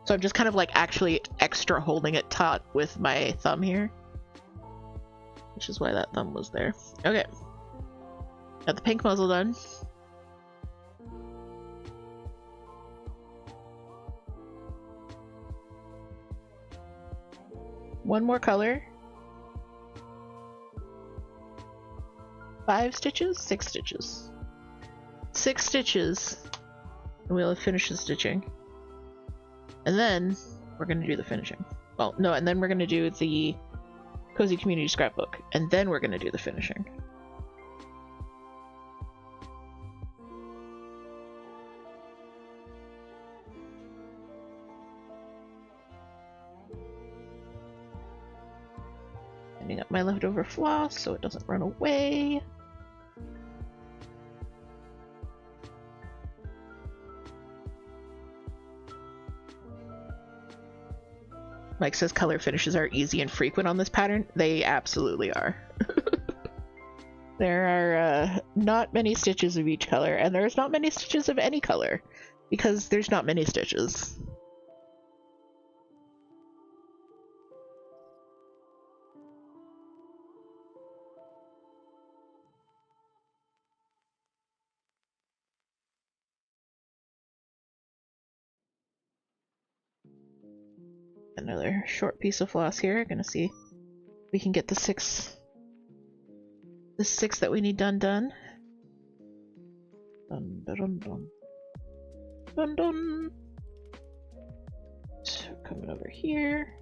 So I'm just kind of like actually extra holding it taut with my thumb here. Which is why that thumb was there. Okay. Got the pink muzzle done. One more color. 5 stitches? 6 stitches. 6 stitches. And we'll finish the stitching. And then we're gonna do the finishing. Well, no, and then we're gonna do the Cozy Community Scrapbook, and then we're gonna do the finishing. Ending up my leftover floss so it doesn't run away. Mike says color finishes are easy and frequent on this pattern. They absolutely are. There are not many stitches of each color, and there's not many stitches of any color, because there's not many stitches. Another short piece of floss here. Gonna see if we can get the 6 the 6 that we need done. Dun dun dun dun. Dun dun. So coming over here.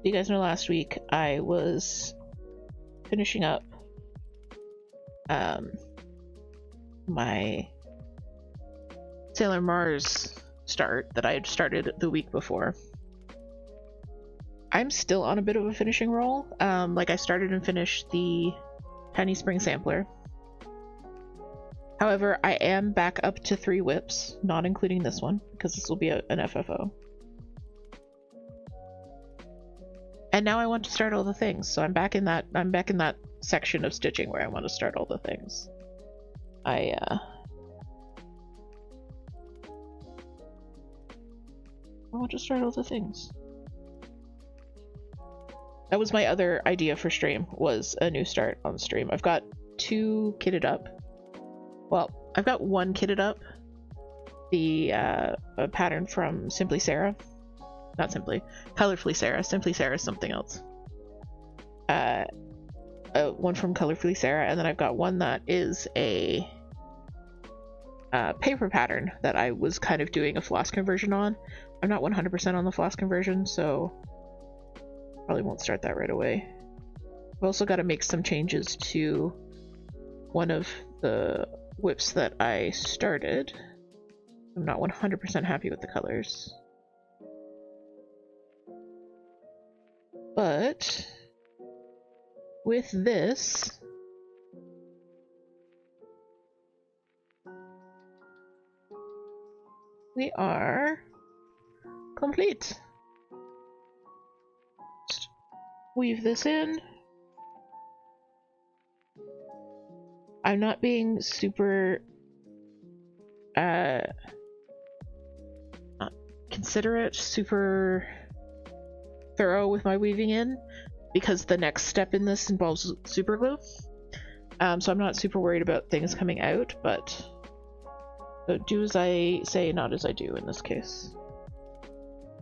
You guys know last week I was finishing up my Sailor Mars start that I had started the week before. I'm still on a bit of a finishing roll. Like I started and finished the Tiny Spring Sampler. However, I am back up to 3 whips, not including this one, because this will be an FFO. And now I want to start all the things, so I'm back in that section of stitching where I want to start all the things. I want to start all the things. That was my other idea for stream, was a new start on stream. I've got 2 kitted up. Well, I've got 1 kitted up. The a pattern from Simply Sarah. Not Simply. Colorfully Sarah. Simply Sarah is something else. One from Colorfully Sarah, and then I've got one that is a paper pattern that I was kind of doing a floss conversion on. I'm not 100% on the floss conversion, so probably won't start that right away. I've also got to make some changes to one of the whips that I started. I'm not 100% happy with the colors. But with this, we are complete. Just weave this in. I'm not being super considerate, super thorough with my weaving in, because the next step in this involves super glue. So I'm not super worried about things coming out, but do as I say, not as I do in this case.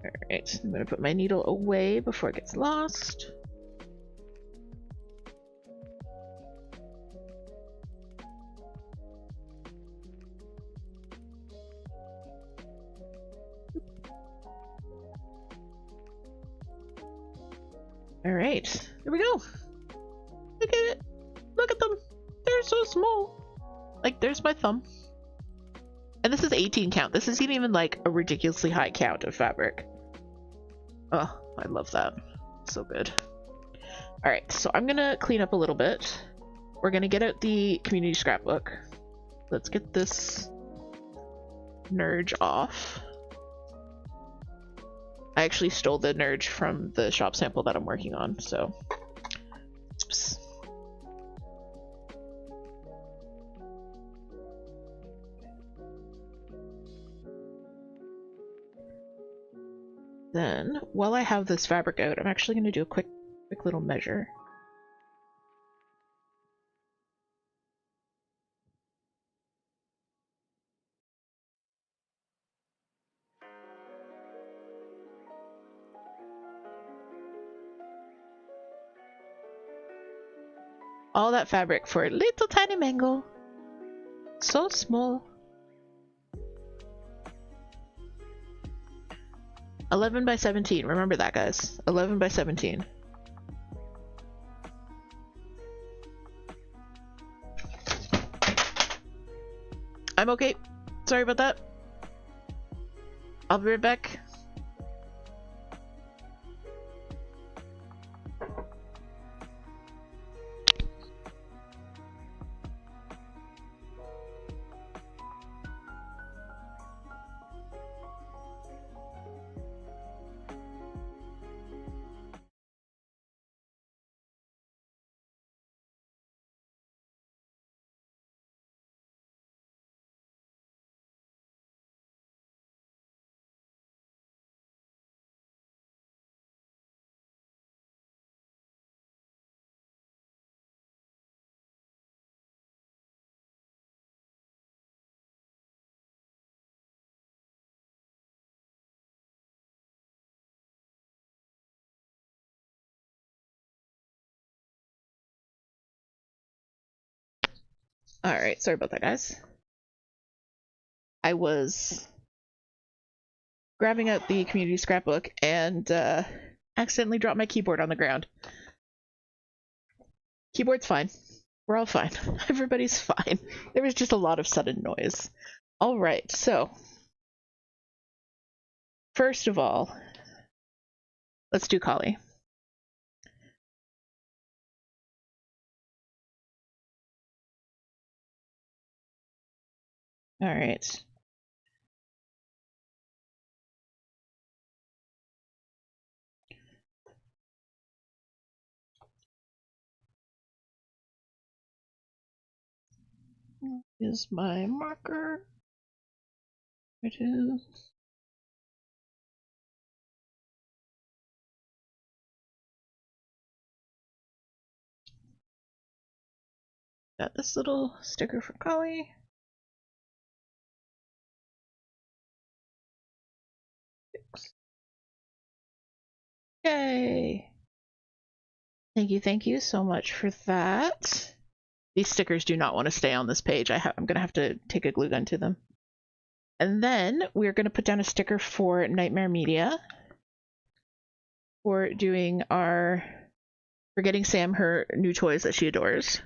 Alright, I'm gonna put my needle away before it gets lost. Alright, here we go. Look at it. Look at them. They're so small. Like, there's my thumb. And this is 18 count. This isn't even like a ridiculously high count of fabric. Oh, I love that. So good. Alright, so I'm gonna clean up a little bit. We're gonna get out the community scrapbook. Let's get this nurge off. I actually stole the nurge from the shop sample that I'm working on, so. Oops. Then, while I have this fabric out, I'm actually going to do a quick little measure. All that fabric for a little tiny mango. So small. 11 by 17. Remember that, guys. 11 by 17. I'm okay. Sorry about that. I'll be right back. Alright, sorry about that, guys. I was grabbing out the community scrapbook and accidentally dropped my keyboard on the ground. Keyboard's fine. We're all fine. Everybody's fine. There was just a lot of sudden noise. Alright, so first of all, let's do Kali. Alright. Is my marker. It is. Got this little sticker for Kali. Yay! Thank you so much for that. These stickers do not want to stay on this page. I'm gonna have to take a glue gun to them. And then we're gonna put down a sticker for Nightmare Media for doing for getting Sam her new toys that she adores.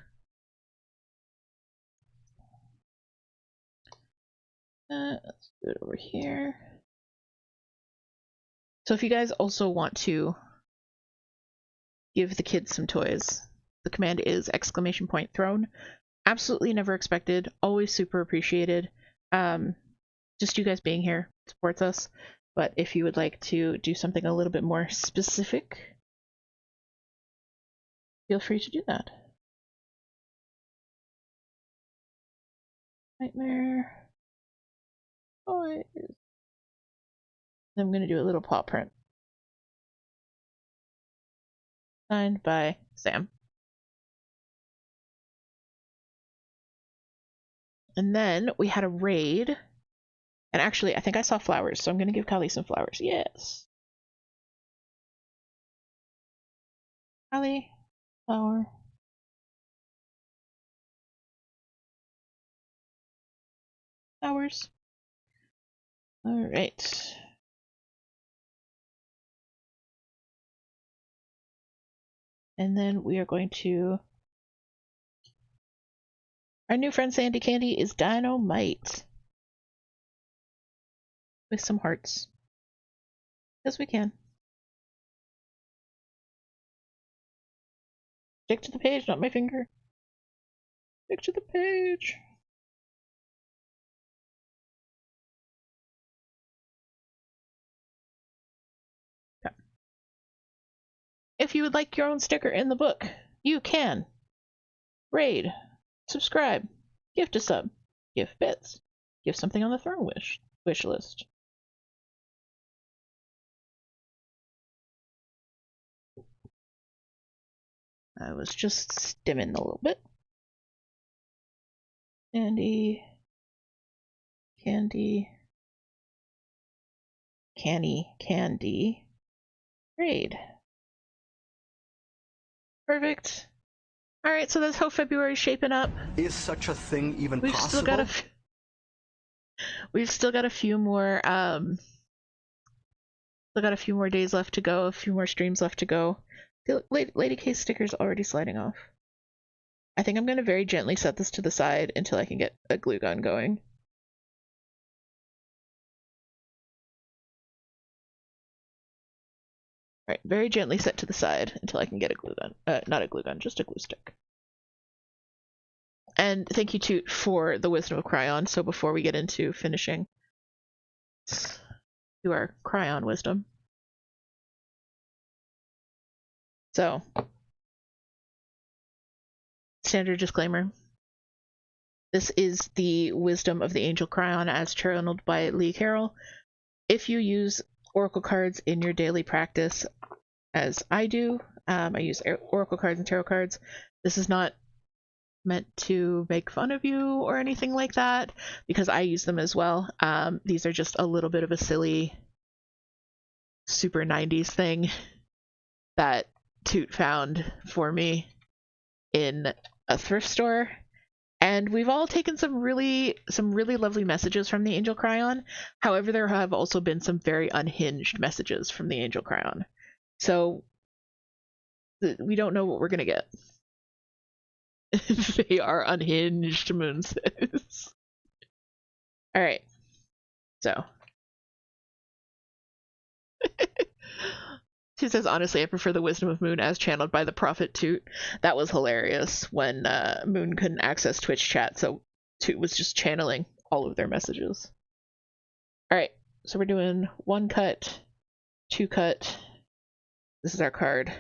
Let's do it over here. So if you guys also want to give the kids some toys, the command is !thrown. Absolutely never expected, always super appreciated. Just you guys being here supports us, but if you would like to do something a little bit more specific, feel free to do that. Nightmare toys. I'm gonna do a little paw print. Signed by Sam. And then we had a raid. And actually, I think I saw flowers, so I'm gonna give Kali some flowers. Yes. Kali, flower. Flowers. Alright. And then we are going to... Our new friend Sandy Candy is dynamite. With some hearts. Yes, we can. Stick to the page, not my finger. Stick to the page. Okay. If you would like your own sticker in the book, you can. Raid. Subscribe. Gift a sub. Give bits. Give something on the throne wish list. I was just stimming a little bit. Candy. Raid. Perfect. Alright, so that's how February's shaping up. Is such a thing even We've possible? We've still got a few more days left to go, a few more streams left to go. The Lady K's sticker's already sliding off. I think I'm gonna very gently set this to the side until I can get a glue gun going. Alright, very gently set to the side until I can get a glue gun. Not a glue gun, just a glue stick. And thank you, Toot, for the Wisdom of Cryon. So before we get into finishing, do our Cryon wisdom. So, standard disclaimer. This is the wisdom of the Angel Cryon as channeled by Lee Carroll. If you use Oracle cards in your daily practice, as I do, I use Oracle cards and Tarot cards. This is not meant to make fun of you or anything like that, because I use them as well. These are just a little bit of a silly, super 90s thing that Toot found for me in a thrift store, And we've all taken some really lovely messages from the Angel Cryon. However, there have also been some very unhinged messages from the Angel Cryon. So we don't know what we're gonna get. They are unhinged, Moon says. Alright. So. She says, honestly, I prefer the wisdom of Moon as channeled by the prophet Toot. That was hilarious when Moon couldn't access Twitch chat, so Toot was just channeling all of their messages. Alright, so we're doing 1 cut, 2 cut. This is our card.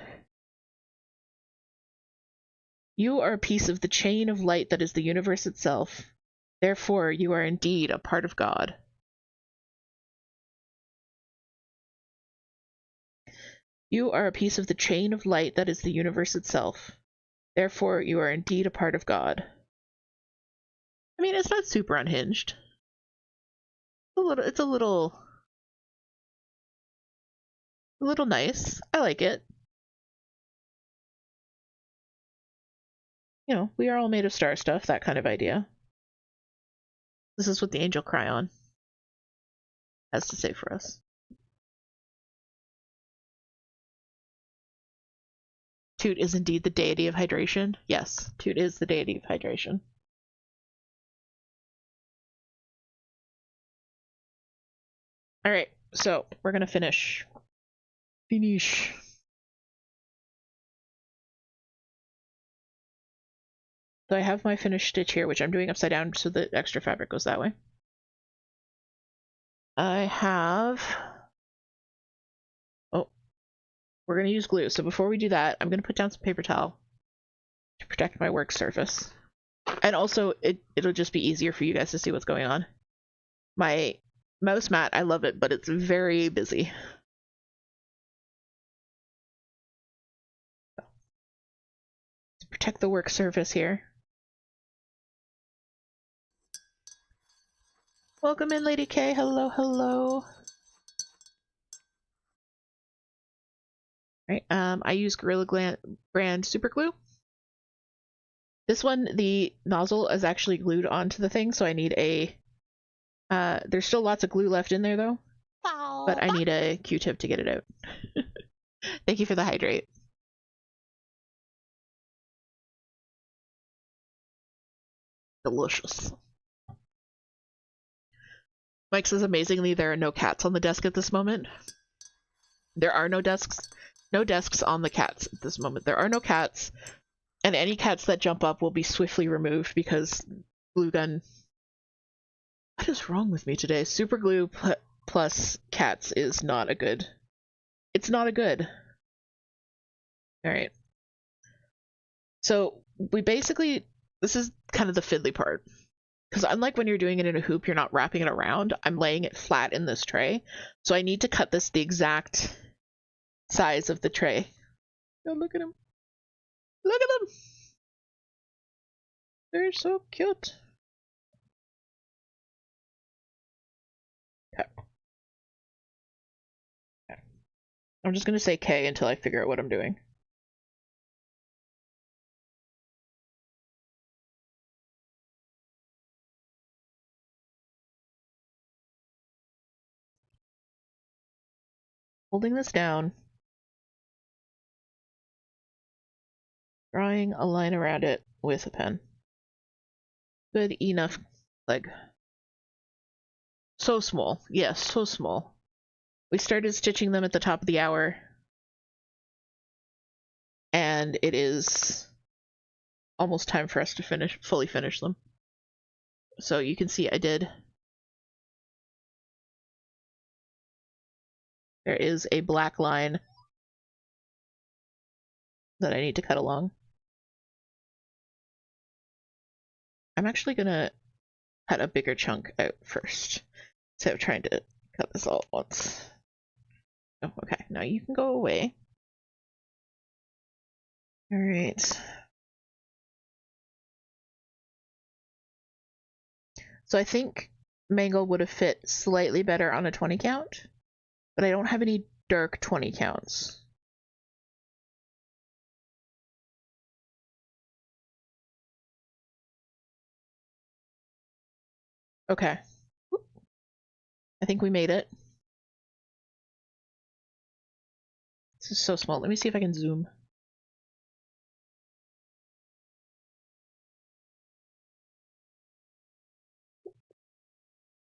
You are a piece of the chain of light that is the universe itself. Therefore, you are indeed a part of God. You are a piece of the chain of light that is the universe itself. Therefore, you are indeed a part of God. I mean, it's not super unhinged. It's a little nice. I like it. You know, we are all made of star stuff, that kind of idea. This is what the Angel Cryon has to say for us. Toot is indeed the deity of hydration. Yes, Toot is the deity of hydration. Alright, so we're gonna finish. Finish. So I have my finished stitch here, which I'm doing upside down so the extra fabric goes that way. I have... Oh, we're going to use glue. So before we do that, I'm going to put down some paper towel to protect my work surface. And also, it'll just be easier for you guys to see what's going on. My mouse mat, I love it, but it's very busy. To protect the work surface here. Welcome in, Lady K. Hello, hello. Right, I use Gorilla Brand Super Glue. This one, the nozzle is actually glued onto the thing, so I need a... there's still lots of glue left in there, though. But I need a Q-tip to get it out. Thank you for the hydrate. Delicious. Mike says, amazingly, there are no cats on the desk at this moment. There are no desks on the cats at this moment. There are no cats, and any cats that jump up will be swiftly removed because glue gun... What is wrong with me today? Super glue plus cats is not a good... It's not a good. Alright. So, we basically... This is kind of the fiddly part. Because unlike when you're doing it in a hoop, you're not wrapping it around. I'm laying it flat in this tray. So I need to cut this the exact size of the tray. Oh, look at him. Look at them! They're so cute. Okay. I'm just going to say K until I figure out what I'm doing. Holding this down. Drawing a line around it with a pen. Good enough, like... So small. Yes, so small. We started stitching them at the top of the hour. And it is almost time for us to fully finish them. So you can see I did. There is a black line that I need to cut along. I'm actually gonna cut a bigger chunk out first, instead of trying to cut this all at once. Oh, okay, now you can go away. Alright. So I think Mangle would have fit slightly better on a 20 count, but I don't have any dark 20 counts. Okay. I think we made it. This is so small. Let me see if I can zoom.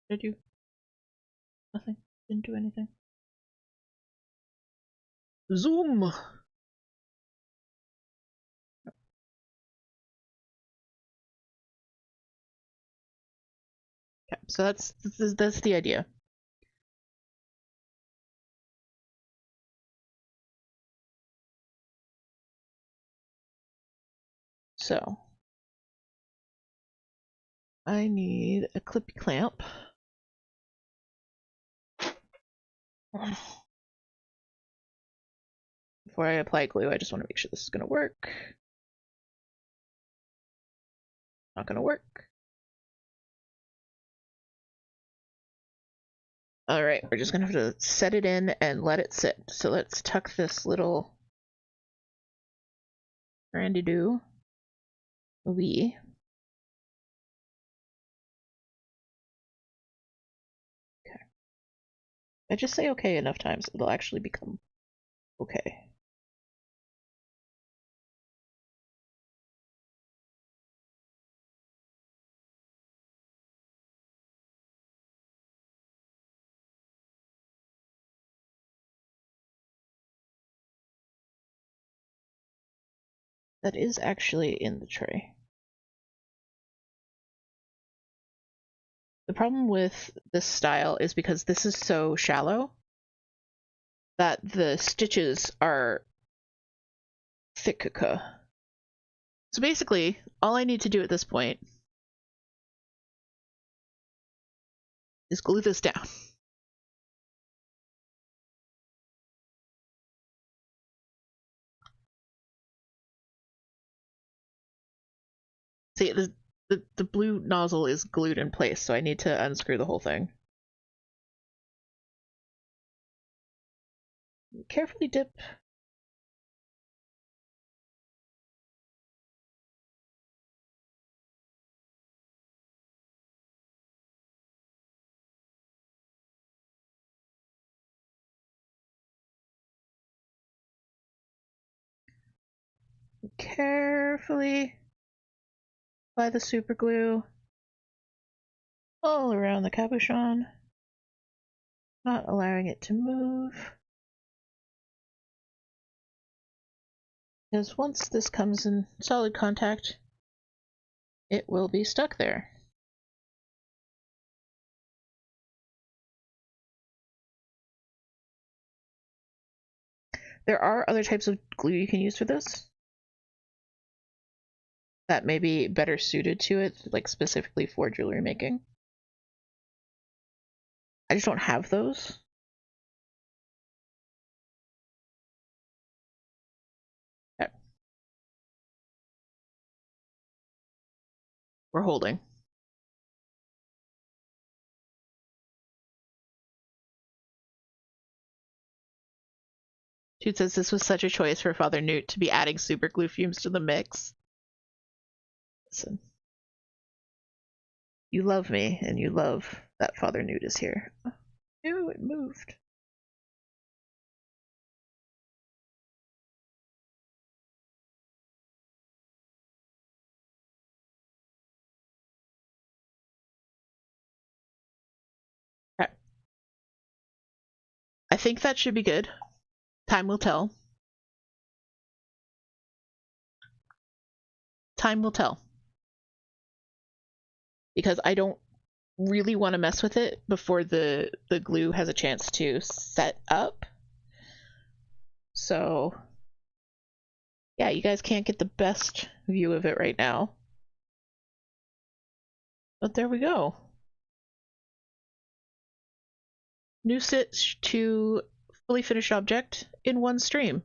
Did you? Nothing. Didn't do anything. Zoom! Okay, so that's the idea. So I need a clippy clamp. Before I apply glue, I just want to make sure this is going to work. Not going to work. Alright, we're just going to have to set it in and let it sit. So let's tuck this little randy-doo away. Okay. I just say okay enough times, it'll actually become okay. That is actually in the tray. The problem with this style is because this is so shallow that the stitches are thick. So basically, all I need to do at this point is glue this down. See, the blue nozzle is glued in place, so I need to unscrew the whole thing. Carefully dip. Carefully apply the super glue all around the cabochon, not allowing it to move. Because once this comes in solid contact, it will be stuck there. There are other types of glue you can use for this that may be better suited to it, like specifically for jewelry making. I just don't have those. Okay. We're holding. Toot says this was such a choice for Father Newt to be adding super glue fumes to the mix. Listen. You love me, and you love that Father Newt is here. Ew, it moved. Okay. I think that should be good. Time will tell. Time will tell. Because I don't really want to mess with it before the glue has a chance to set up. So, yeah, you guys can't get the best view of it right now. But there we go. New stitch to fully finished object in one stream.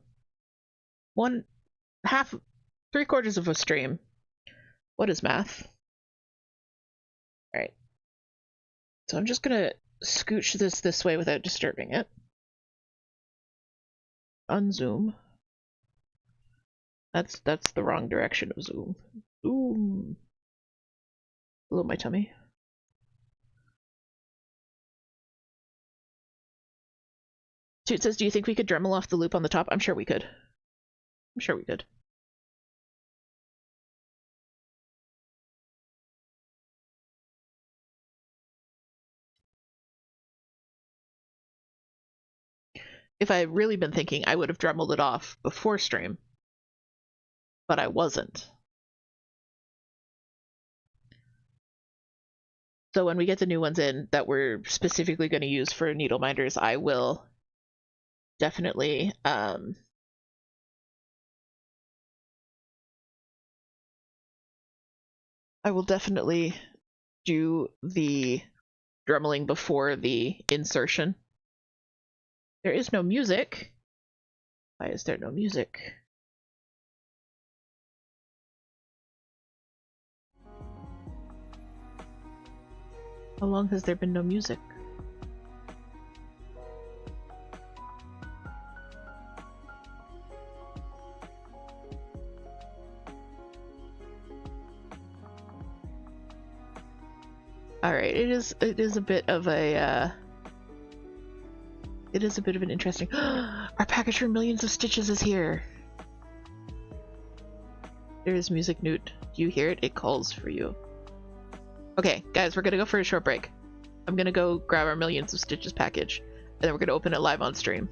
3/4 of a stream. What is math? Alright. So I'm just gonna scooch this way without disturbing it. Unzoom. That's the wrong direction of zoom. Zoom. Below my tummy. Toot says, do you think we could Dremel off the loop on the top? I'm sure we could. I'm sure we could. If I had really been thinking, I would have Dremeled it off before stream. But I wasn't. So when we get the new ones in that we're specifically going to use for needle minders, I will definitely do the Dremeling before the insertion. There is no music. Why is there no music? How long has there been no music? Alright, it is a bit of a it is a bit of an interesting our package for Millions of Stitches is here. There is music, Newt. Do you hear it? It calls for you. Okay, guys, we're gonna go for a short break. I'm gonna go grab our Millions of Stitches package, and then we're gonna open it live on stream.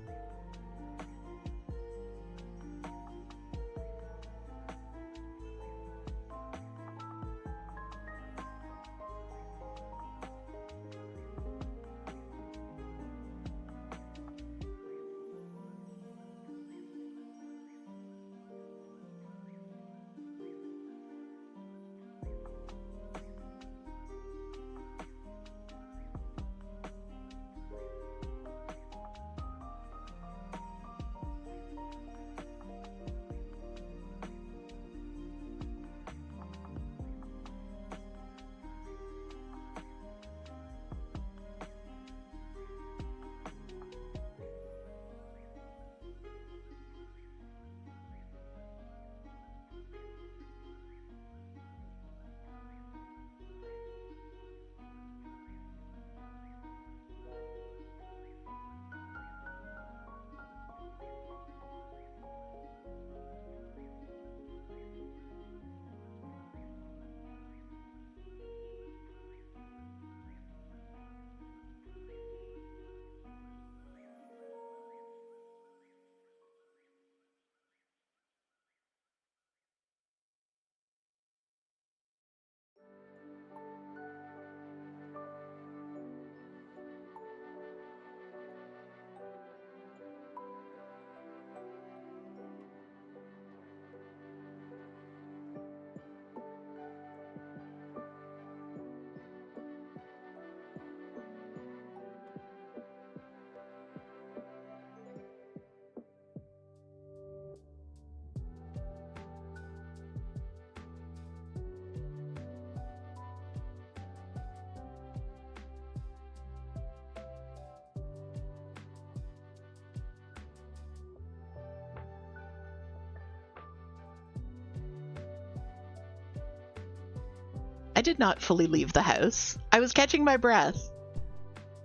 I did not fully leave the house. I was catching my breath.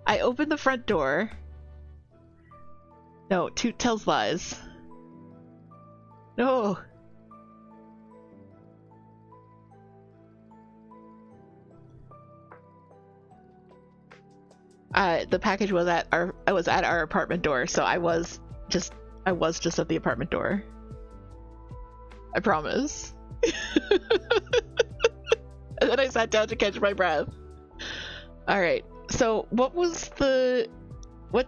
I opened the front door. No, Toot tells lies. No. The package was at our apartment door, so I was just at the apartment door. I promise. And then I sat down to catch my breath. Alright, so what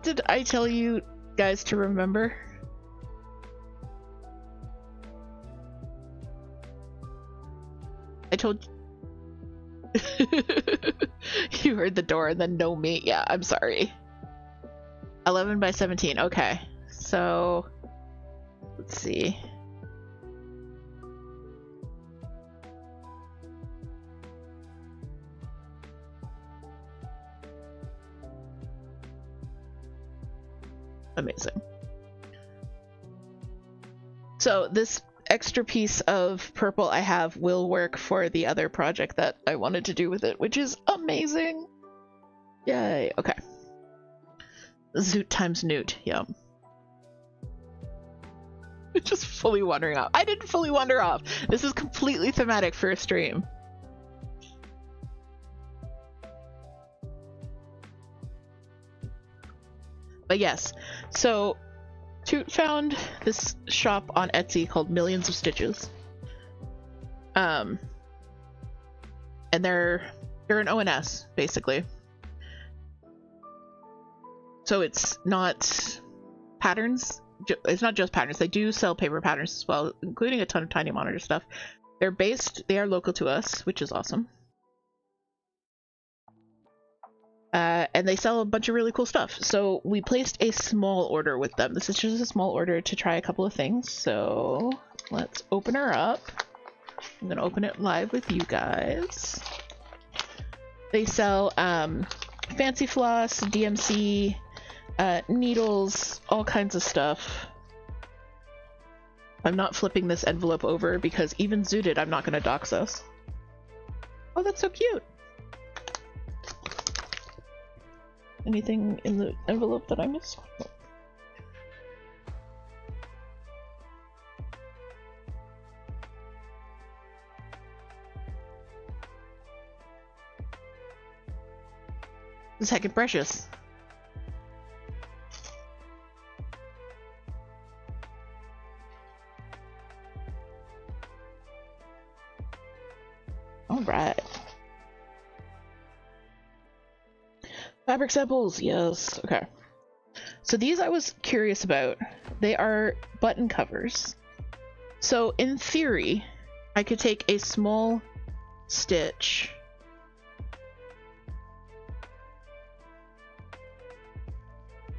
did I tell you guys to remember? I told you heard the door and then no me. Yeah, I'm sorry. 11 by 17. Okay, so let's see. Amazing. So this extra piece of purple I have will work for the other project that I wanted to do with it, which is amazing. Yay. Okay. Zoot times Newt. Yum. Just fully wandering off. I didn't fully wander off. This is completely thematic for a stream. But yes, so Toot found this shop on Etsy called Millions of Stitches. And they're an ONS, basically. So it's not patterns. It's not just patterns. They do sell paper patterns as well, including a ton of tiny monitor stuff. They are local to us, which is awesome. And they sell a bunch of really cool stuff. So we placed a small order with them. This is just a small order to try a couple of things. So let's open her up. I'm gonna open it live with you guys. They sell fancy floss, DMC, needles, all kinds of stuff. I'm not flipping this envelope over because even zooted, I'm not gonna dox us. Oh, that's so cute. Anything in the envelope that I missed? Oh. This is heckin' precious. Alright. Fabric samples, yes. Okay. So these I was curious about. They are button covers. So in theory, I could take a small stitch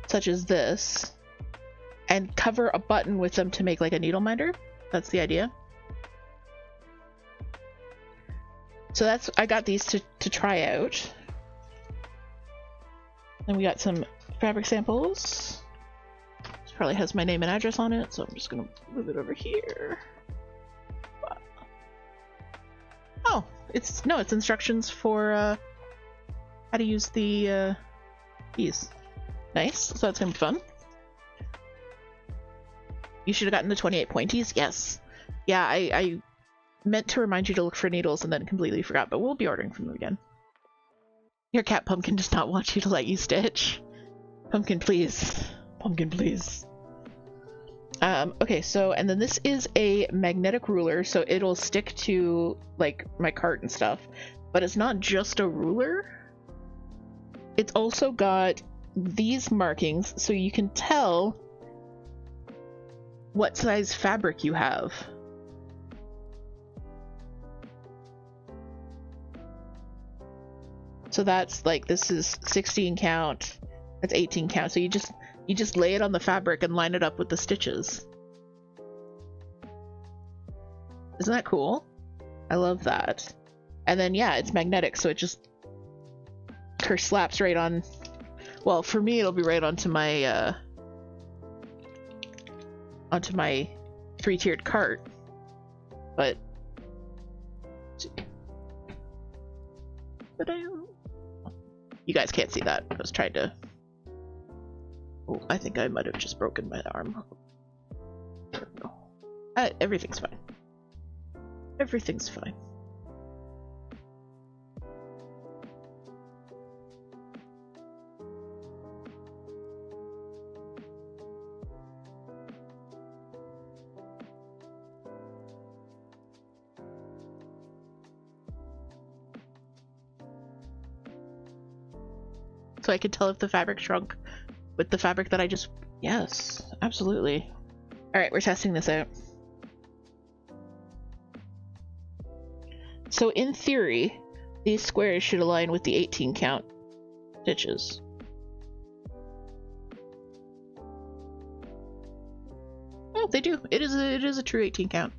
such as this and cover a button with them to make like a needle minder. That's the idea. So I got these to try out. And we got some fabric samples. This probably has my name and address on it, so I'm just gonna move it over here. Oh, it's instructions for how to use the keys. Nice, so that's gonna be fun. You should have gotten the 28 pointies. Yes. Yeah, I meant to remind you to look for needles and then completely forgot, but we'll be ordering from them again. Your cat Pumpkin does not want you to let you stitch. Pumpkin, please. Pumpkin, please. Okay, so, and then this is a magnetic ruler, so it'll stick to, like, my cart and stuff. But it's not just a ruler. It's also got these markings, so you can tell what size fabric you have. So that's like, this is 16 count, that's 18 count. So you just lay it on the fabric and line it up with the stitches. Isn't that cool? I love that. And then yeah, it's magnetic, so it just slaps right on. Well, for me it'll be right onto my 3-tiered cart. But you guys can't see that. I was trying to... Oh, I think I might have just broken my arm. Everything's fine. Everything's fine. So I could tell if the fabric shrunk with the fabric that I just... Yes, absolutely. Alright, we're testing this out. So in theory, these squares should align with the 18 count stitches. Oh, they do. It is a true 18 count.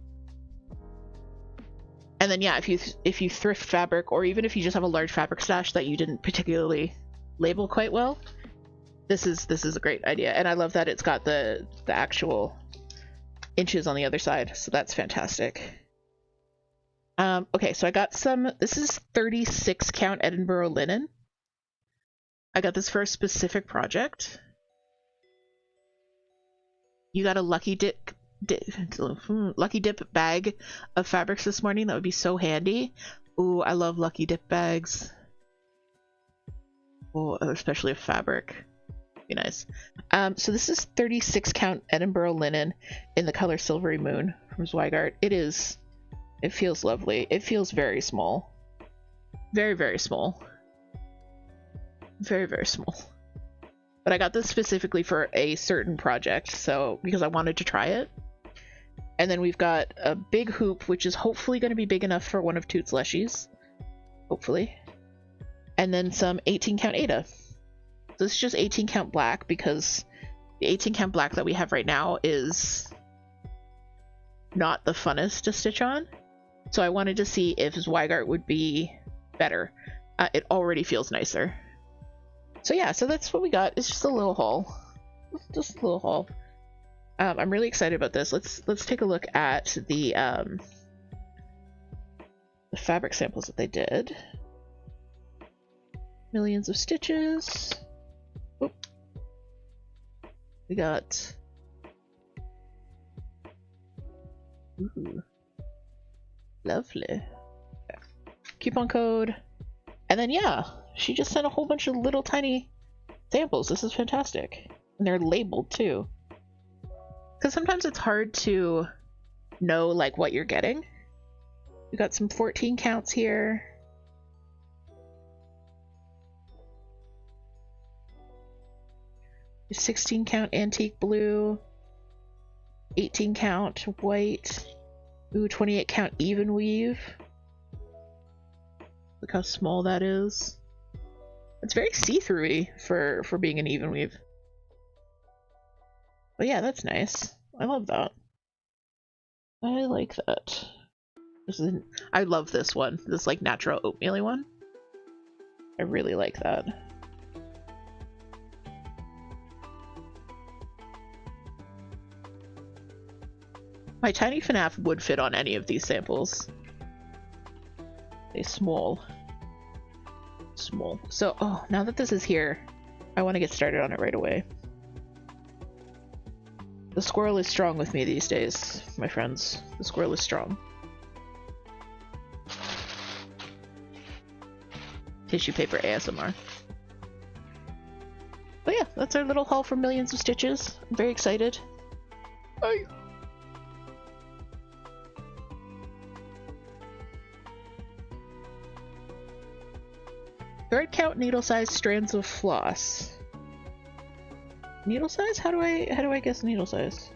And then yeah, if you thrift fabric, or even if you just have a large fabric stash that you didn't particularly label quite well, this is a great idea. And I love that it's got the actual inches on the other side, so that's fantastic. Okay, so I got some, this is 36 count Edinburgh linen. I got this for a specific project. You got a lucky dip Lucky Dip bag of fabrics this morning. That would be so handy. Ooh, I love Lucky Dip bags. Oh, especially a fabric. Be nice. So this is 36 count Edinburgh linen in the color Silvery Moon from Zweigart. It feels lovely. It feels very small. Very, very small. Very, very small. But I got this specifically for a certain project, so because I wanted to try it. And then we've got a big hoop, which is hopefully going to be big enough for one of Toot's leshies. Hopefully. And then some 18 count Ada. So this is just 18 count black because the 18 count black that we have right now is not the funnest to stitch on. So I wanted to see if Zweigart would be better. It already feels nicer. So yeah, so that's what we got. It's just a little haul. Just a little haul. I'm really excited about this. Let's take a look at the fabric samples that they did. Millions of stitches. Oop. We got. Ooh. Lovely. Okay. Coupon code. And then yeah, she just sent a whole bunch of little tiny samples. This is fantastic. And they're labeled too. Because sometimes it's hard to know like what you're getting. We got some 14 counts here. A 16 count antique blue. 18 count white. Ooh, 28 count even weave. Look how small that is. It's very see-through-y for being an even weave. But yeah, that's nice. I love that. I like that. I love this one. This like natural oatmeal-y one. I really like that. My tiny FNAF would fit on any of these samples. They small. Small. So, oh, now that this is here, I want to get started on it right away. The squirrel is strong with me these days, my friends. The squirrel is strong. Tissue paper ASMR. But yeah, that's our little haul for Millions of Stitches. I'm very excited. Bye. Thread count needle size strands of floss. Needle size? How do I guess needle size?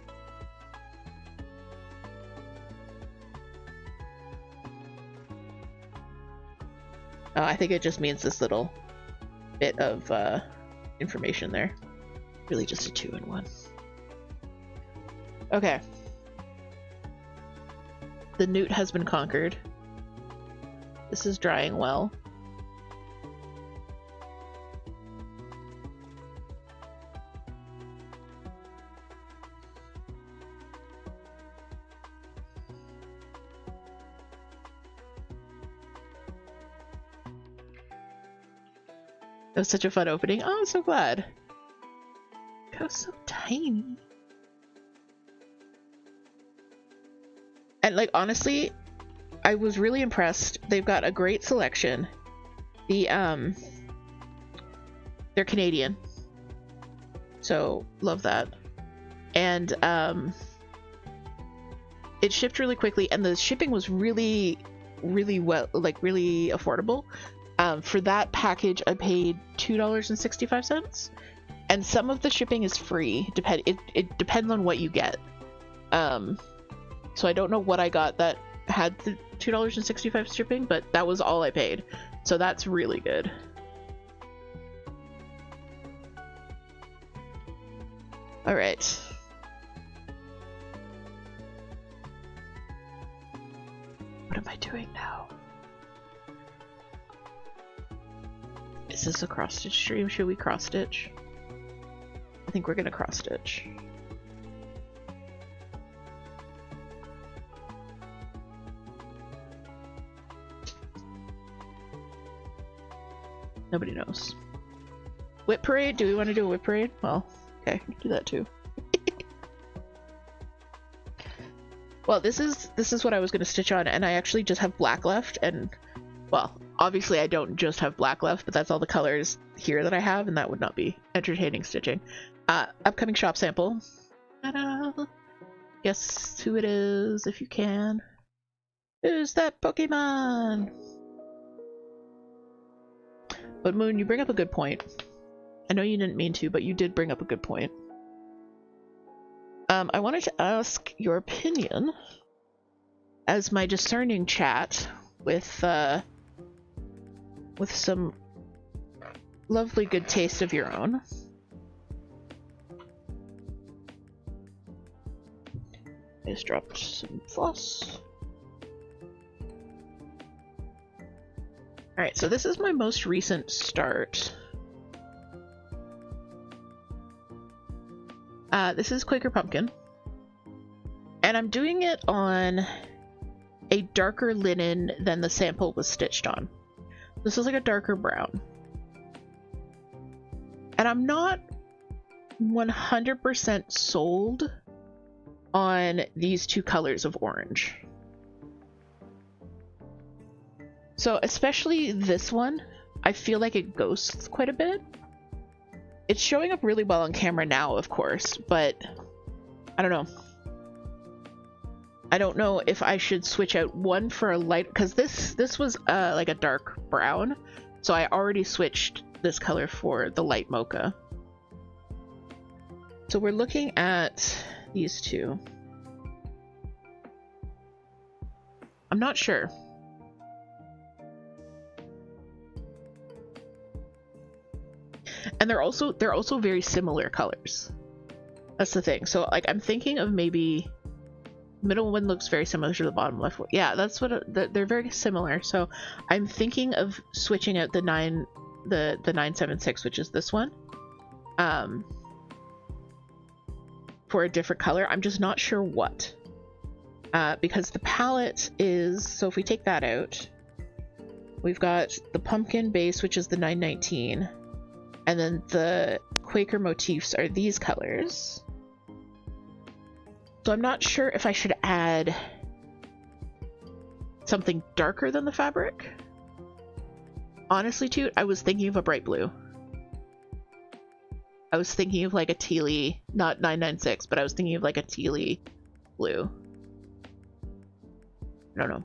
Oh, I think it just means this little bit of information there. Really just a 2-in-1. Okay. The newt has been conquered. This is drying well. It was such a fun opening. Oh, I'm so glad. It was so tiny. And like honestly, I was really impressed. They've got a great selection. They're Canadian. So love that. And it shipped really quickly and the shipping was really well, like really affordable. For that package, I paid $2.65, and some of the shipping is free. It depends on what you get. So I don't know what I got that had the $2.65 shipping, but that was all I paid. So that's really good. All right. What am I doing now? Is this a cross stitch stream? Should we cross stitch? I think we're gonna cross stitch. Nobody knows. Whip parade? Do we want to do a whip parade? Well, okay, do that too. Well, this is what I was going to stitch on, and I actually just have black left, and, well, obviously I don't just have black left, but that's all the colors here that I have, and that would not be entertaining stitching. Upcoming shop sample. Ta-da! Guess who it is, if you can. Who's that Pokemon? But Moon, you bring up a good point. I know you didn't mean to, but you did bring up a good point. I wanted to ask your opinion as my discerning chat with some lovely good taste of your own. I just dropped some floss. Alright, so this is my most recent start. This is Quaker Pumpkin. And I'm doing it on a darker linen than the sample was stitched on. This is like a darker brown. And I'm not 100% sold on these two colors of orange. So especially this one, I feel like it ghosts quite a bit. It's showing up really well on camera now, of course, but I don't know. I don't know if I should switch out one for a light, because this was like a dark brown, so I already switched this color for the light mocha. So we're looking at these two. I'm not sure. And they're also very similar colors. That's the thing. So like I'm thinking of maybe middle one looks very similar to the bottom left one. Yeah, that's what they're very similar. So I'm thinking of switching out the 976, which is this one, for a different color. I'm just not sure what, because the palette is, so if we take that out, we've got the pumpkin base, which is the 919, and then the Quaker motifs are these colors. So I'm not sure if I should add something darker than the fabric. Honestly, Toot, I was thinking of a bright blue. I was thinking of like a tealy, not 996, but I was thinking of like a tealy blue. I don't know.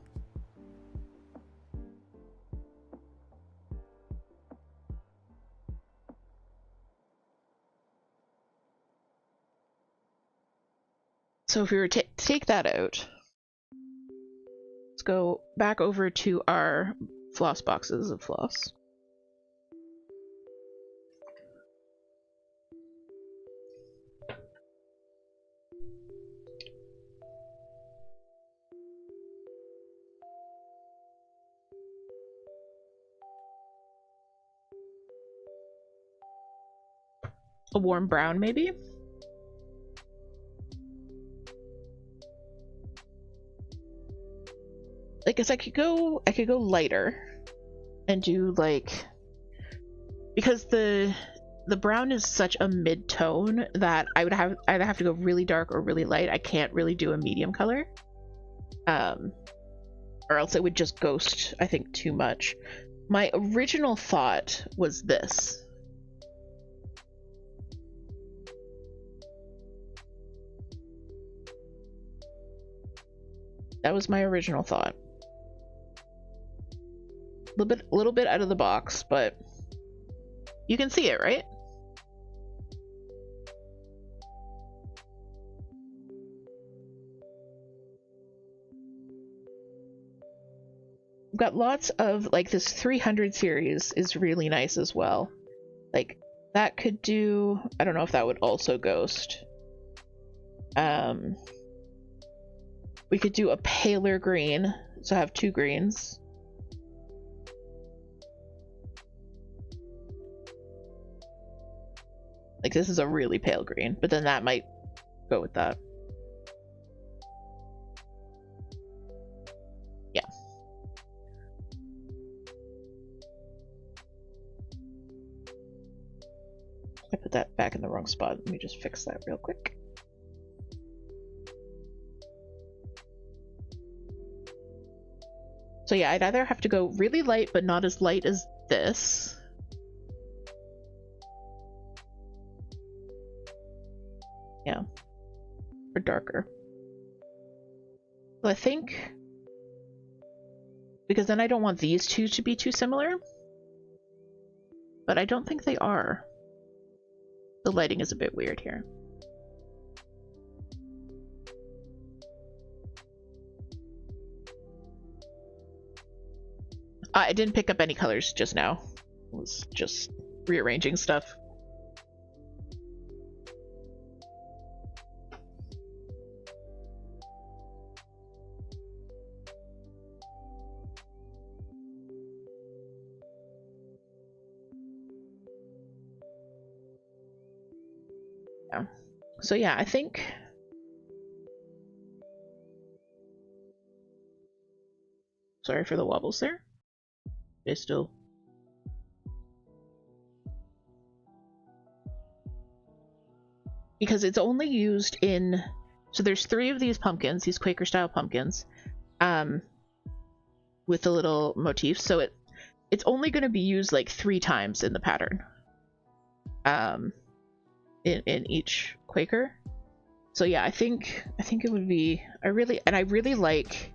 So if we were to take that out, let's go back over to our floss boxes of floss. A warm brown, maybe? I guess I could go lighter and do like, because the brown is such a mid-tone that I would either have to go really dark or really light. I can't really do a medium color, or else it would just ghost, I think, too much. My original thought was this. That was my original thought. A little bit out of the box, but you can see it, right? We've got lots of, like, this 300 series is really nice as well. Like, that could do, I don't know if that would also ghost. We could do a paler green, so have two greens. Like, this is a really pale green, but then that might go with that. Yeah. I put that back in the wrong spot. Let me just fix that real quick. So yeah, I'd either have to go really light, but not as light as this. Yeah. Or darker. So I think, because then I don't want these two to be too similar, but I don't think they are. The lighting is a bit weird here. I didn't pick up any colors just now. I was just rearranging stuff. Yeah. So yeah, I think sorry for the wobbles there. They still because it's only used in, so there's 3 of these pumpkins, these Quaker style pumpkins, with the little motifs. So it's only going to be used like 3 times in the pattern, in each Quaker. So yeah, I think it would be, I really like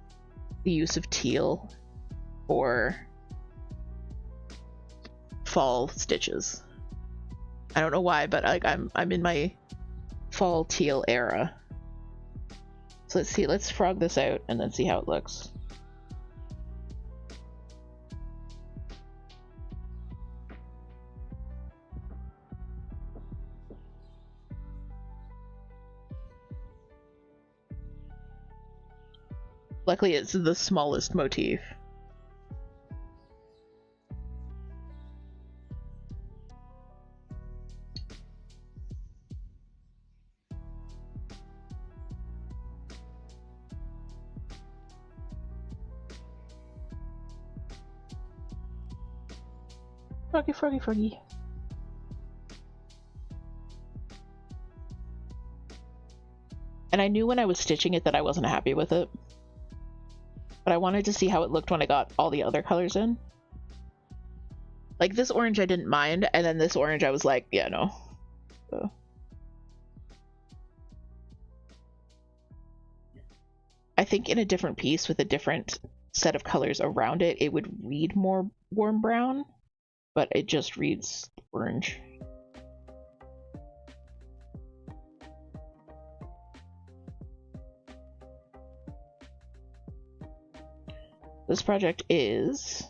the use of teal for fall stitches. I don't know why, but like I'm in my fall teal era. So let's see, let's frog this out and then see how it looks. Luckily it's the smallest motif. Froggy, froggy, froggy. And I knew when I was stitching it that I wasn't happy with it. But I wanted to see how it looked when I got all the other colors in. Like this orange I didn't mind, and then this orange I was like, yeah, no. So. I think in a different piece with a different set of colors around it, it would read more warm brown, but it just reads orange. This project is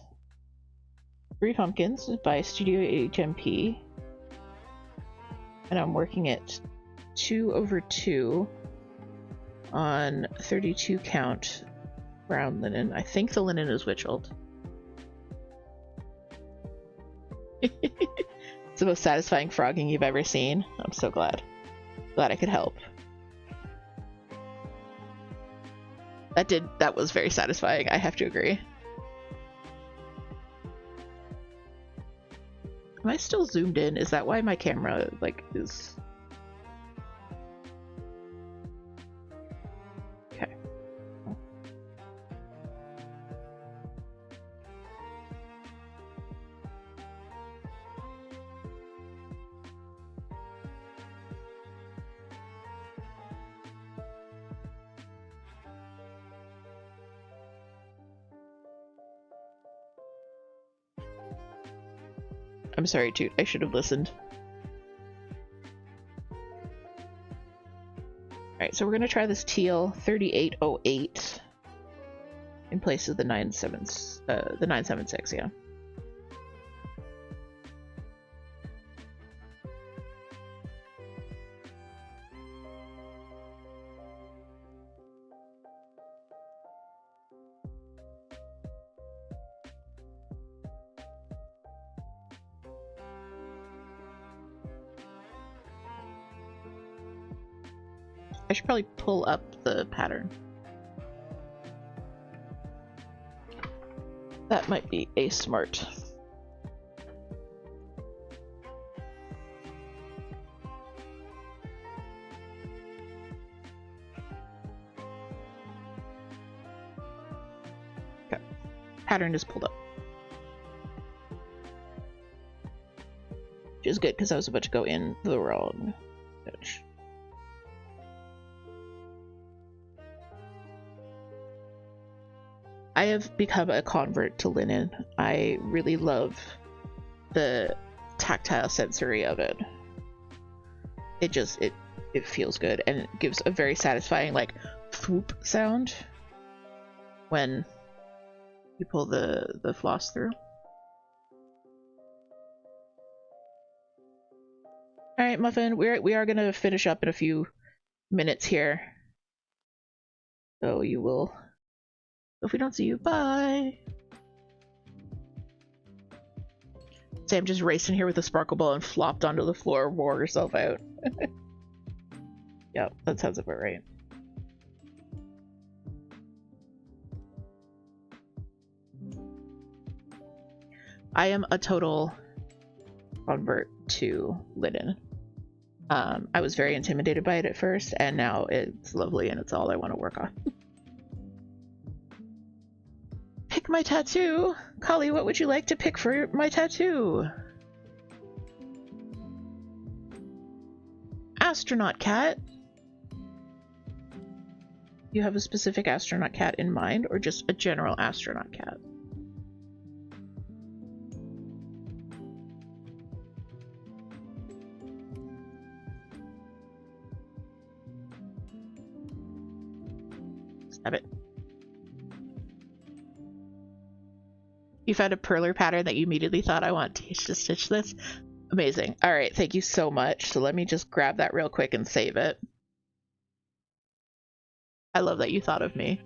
3 Pumpkins by Studio HMP, and I'm working at 2/2 on 32 count brown linen. I think the linen is witch-old. It's the most satisfying frogging you've ever seen. I'm so glad. Glad I could help. That was very satisfying, I have to agree. Am I still zoomed in? Is that why my camera, like, is... Okay. I'm sorry, Toot. I should have listened. Alright, so we're gonna try this teal 3808 in place of the 976, yeah. I should probably pull up the pattern. That might be a smart. Okay. pattern is pulled up. Which is good because I was about to go in the wrong stitch. I have become a convert to linen. I really love the tactile sensory of it. It feels good, and it gives a very satisfying like swoop sound when you pull the floss through. All right, Muffin, we are gonna finish up in a few minutes here, so you will. If we don't see you, bye. Sam just raced in here with a sparkle ball and flopped onto the floor, wore herself out. Yep, that sounds about right. I am a total convert to linen. I was very intimidated by it at first, and now it's lovely and it's all I want to work on. Pick my tattoo! Kali, what would you like to pick for my tattoo? Astronaut cat. You have a specific astronaut cat in mind, or just a general astronaut cat? Stab it. You found a perler pattern that you immediately thought, I want to stitch this? Amazing. Alright, thank you so much. So let me just grab that real quick and save it. I love that you thought of me.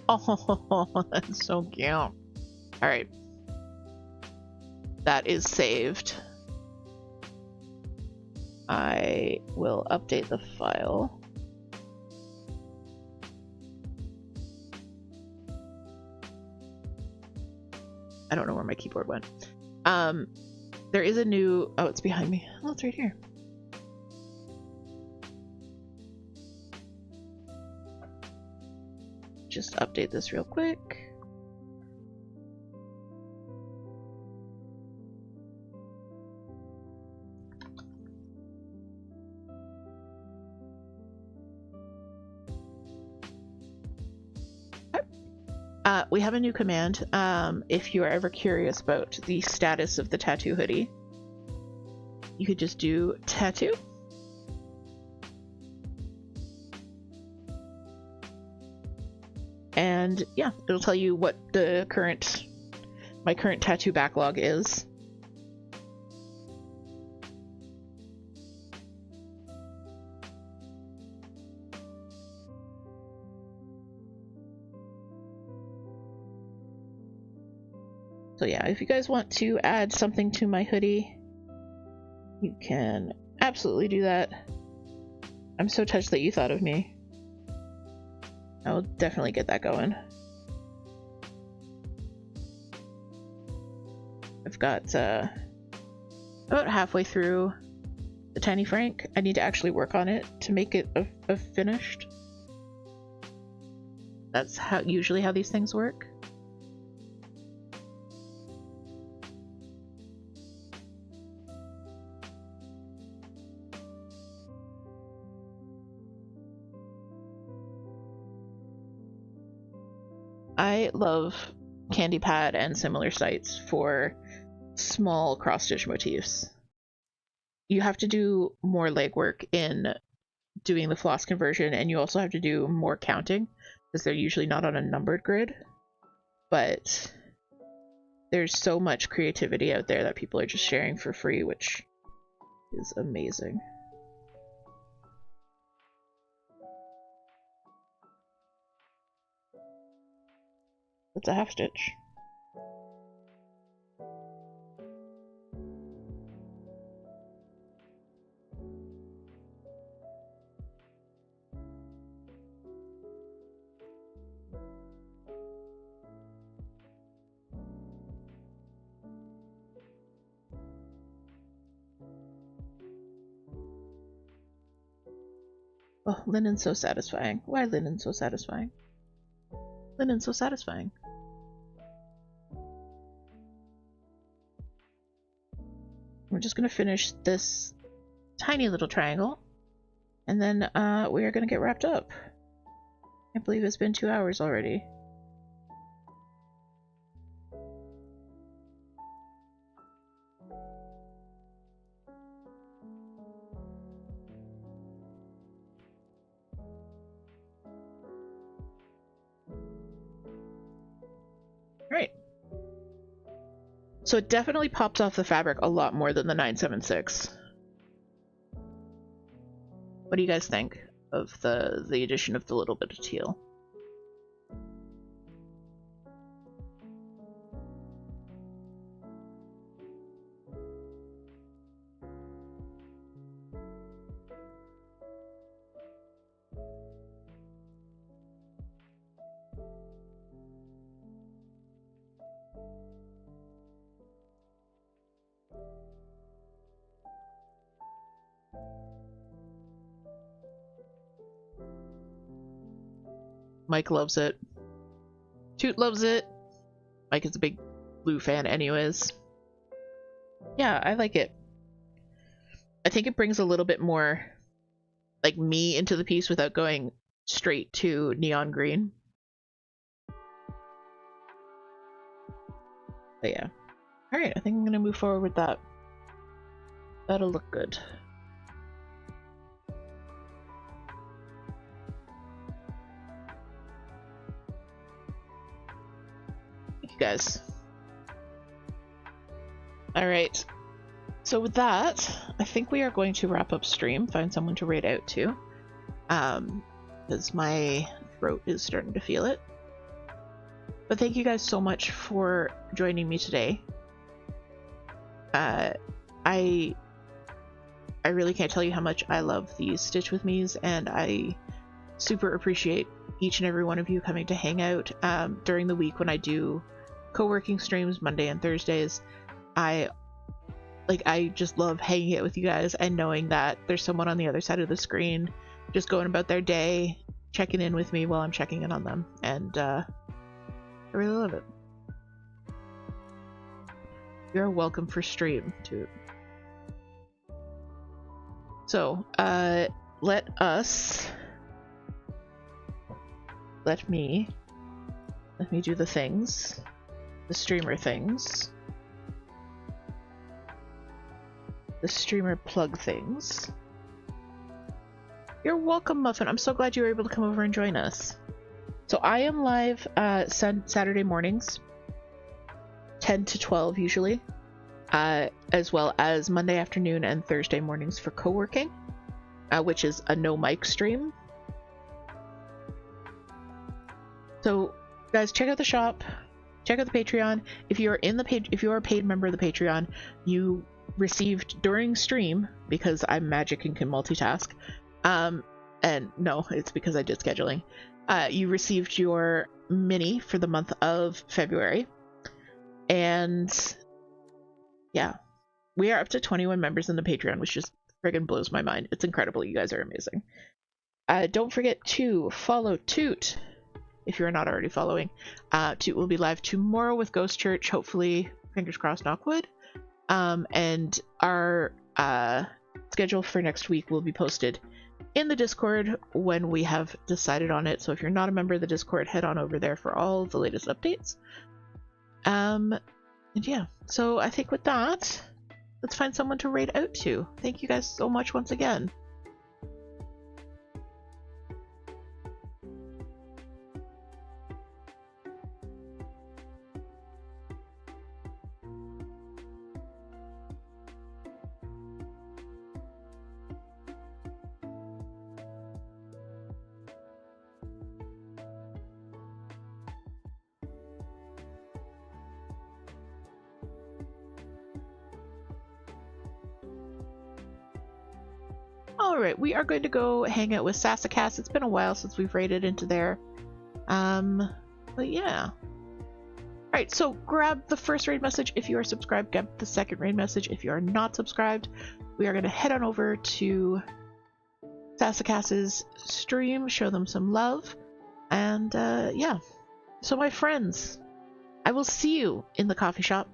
Oh, that's so cute. Alright. That is saved. I will update the file. I don't know where my keyboard went. There is a new... Oh, it's behind me. Oh, it's right here. Just update this real quick. We have a new command. If you are ever curious about the status of the tattoo hoodie, you could just do tattoo. And yeah, it'll tell you what the my current tattoo backlog is. So yeah, if you guys want to add something to my hoodie, you can absolutely do that. I'm so touched that you thought of me. I will definitely get that going. I've got about halfway through the Tiny Frank. I need to actually work on it to make it a finished. That's usually how these things work. I love Candy Pad and similar sites for small cross-stitch motifs. You have to do more legwork in doing the floss conversion, and you also have to do more counting because they're usually not on a numbered grid. But there's so much creativity out there that people are just sharing for free, which is amazing. That's a half stitch. Oh, linen's so satisfying. Why linen so satisfying? Linen's so satisfying. We're just gonna finish this tiny little triangle, and then we are gonna get wrapped up. I believe it's been 2 hours already. Right. So it definitely pops off the fabric a lot more than the 976. What do you guys think of the addition of the little bit of teal? Mike loves it. Toot loves it. Mike is a big blue fan anyways. Yeah, I like it. I think it brings a little bit more like me into the piece without going straight to neon green. But yeah. Alright, I think I'm gonna move forward with that. That'll look good. Guys. Alright, so with that, I think we are going to wrap up stream, find someone to raid out to, because my throat is starting to feel it. But thank you guys so much for joining me today. I really can't tell you how much I love these Stitch With Me's, and I super appreciate each and every one of you coming to hang out during the week when I do co-working streams Monday and Thursdays. I just love hanging out with you guys and knowing that there's someone on the other side of the screen just going about their day, checking in with me while I'm checking in on them, and I really love it. You're welcome for stream too. So let me do the things. The streamer things. The streamer plug things. You're welcome, Muffin. I'm so glad you were able to come over and join us. So I am live Saturday mornings, 10 to 12 usually, as well as Monday afternoon and Thursday mornings for co-working, which is a no mic stream. So guys, check out the shop. Check out the Patreon. If you are a paid member of the Patreon, you received during stream, because I'm magic and can multitask, and no, it's because I did scheduling, you received your mini for the month of February. And yeah, we are up to 21 members in the Patreon, which just friggin' blows my mind. It's incredible. You guys are amazing. Don't forget to follow Toot if you're not already following. Toot will be live tomorrow with Ghost Church, hopefully, fingers crossed, knock wood. And our schedule for next week will be posted in the Discord when we have decided on it. So if you're not a member of the Discord, head on over there for all the latest updates. And yeah, so I think with that, let's find someone to raid out to. Thank you guys so much once again. Alright, we are going to go hang out with Sassacast. It's been a while since we've raided into there. But yeah. Alright, so grab the first raid message if you are subscribed, grab the second raid message if you are not subscribed. We are going to head on over to Sassacas's stream, show them some love, and yeah. So my friends, I will see you in the coffee shop.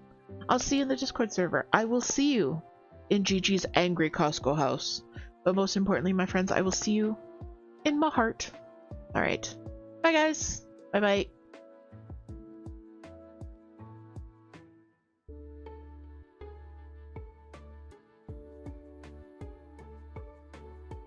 I'll see you in the Discord server. I will see you in Gigi's angry Costco house. But most importantly, my friends, I will see you in my heart. Alright. Bye guys. Bye bye.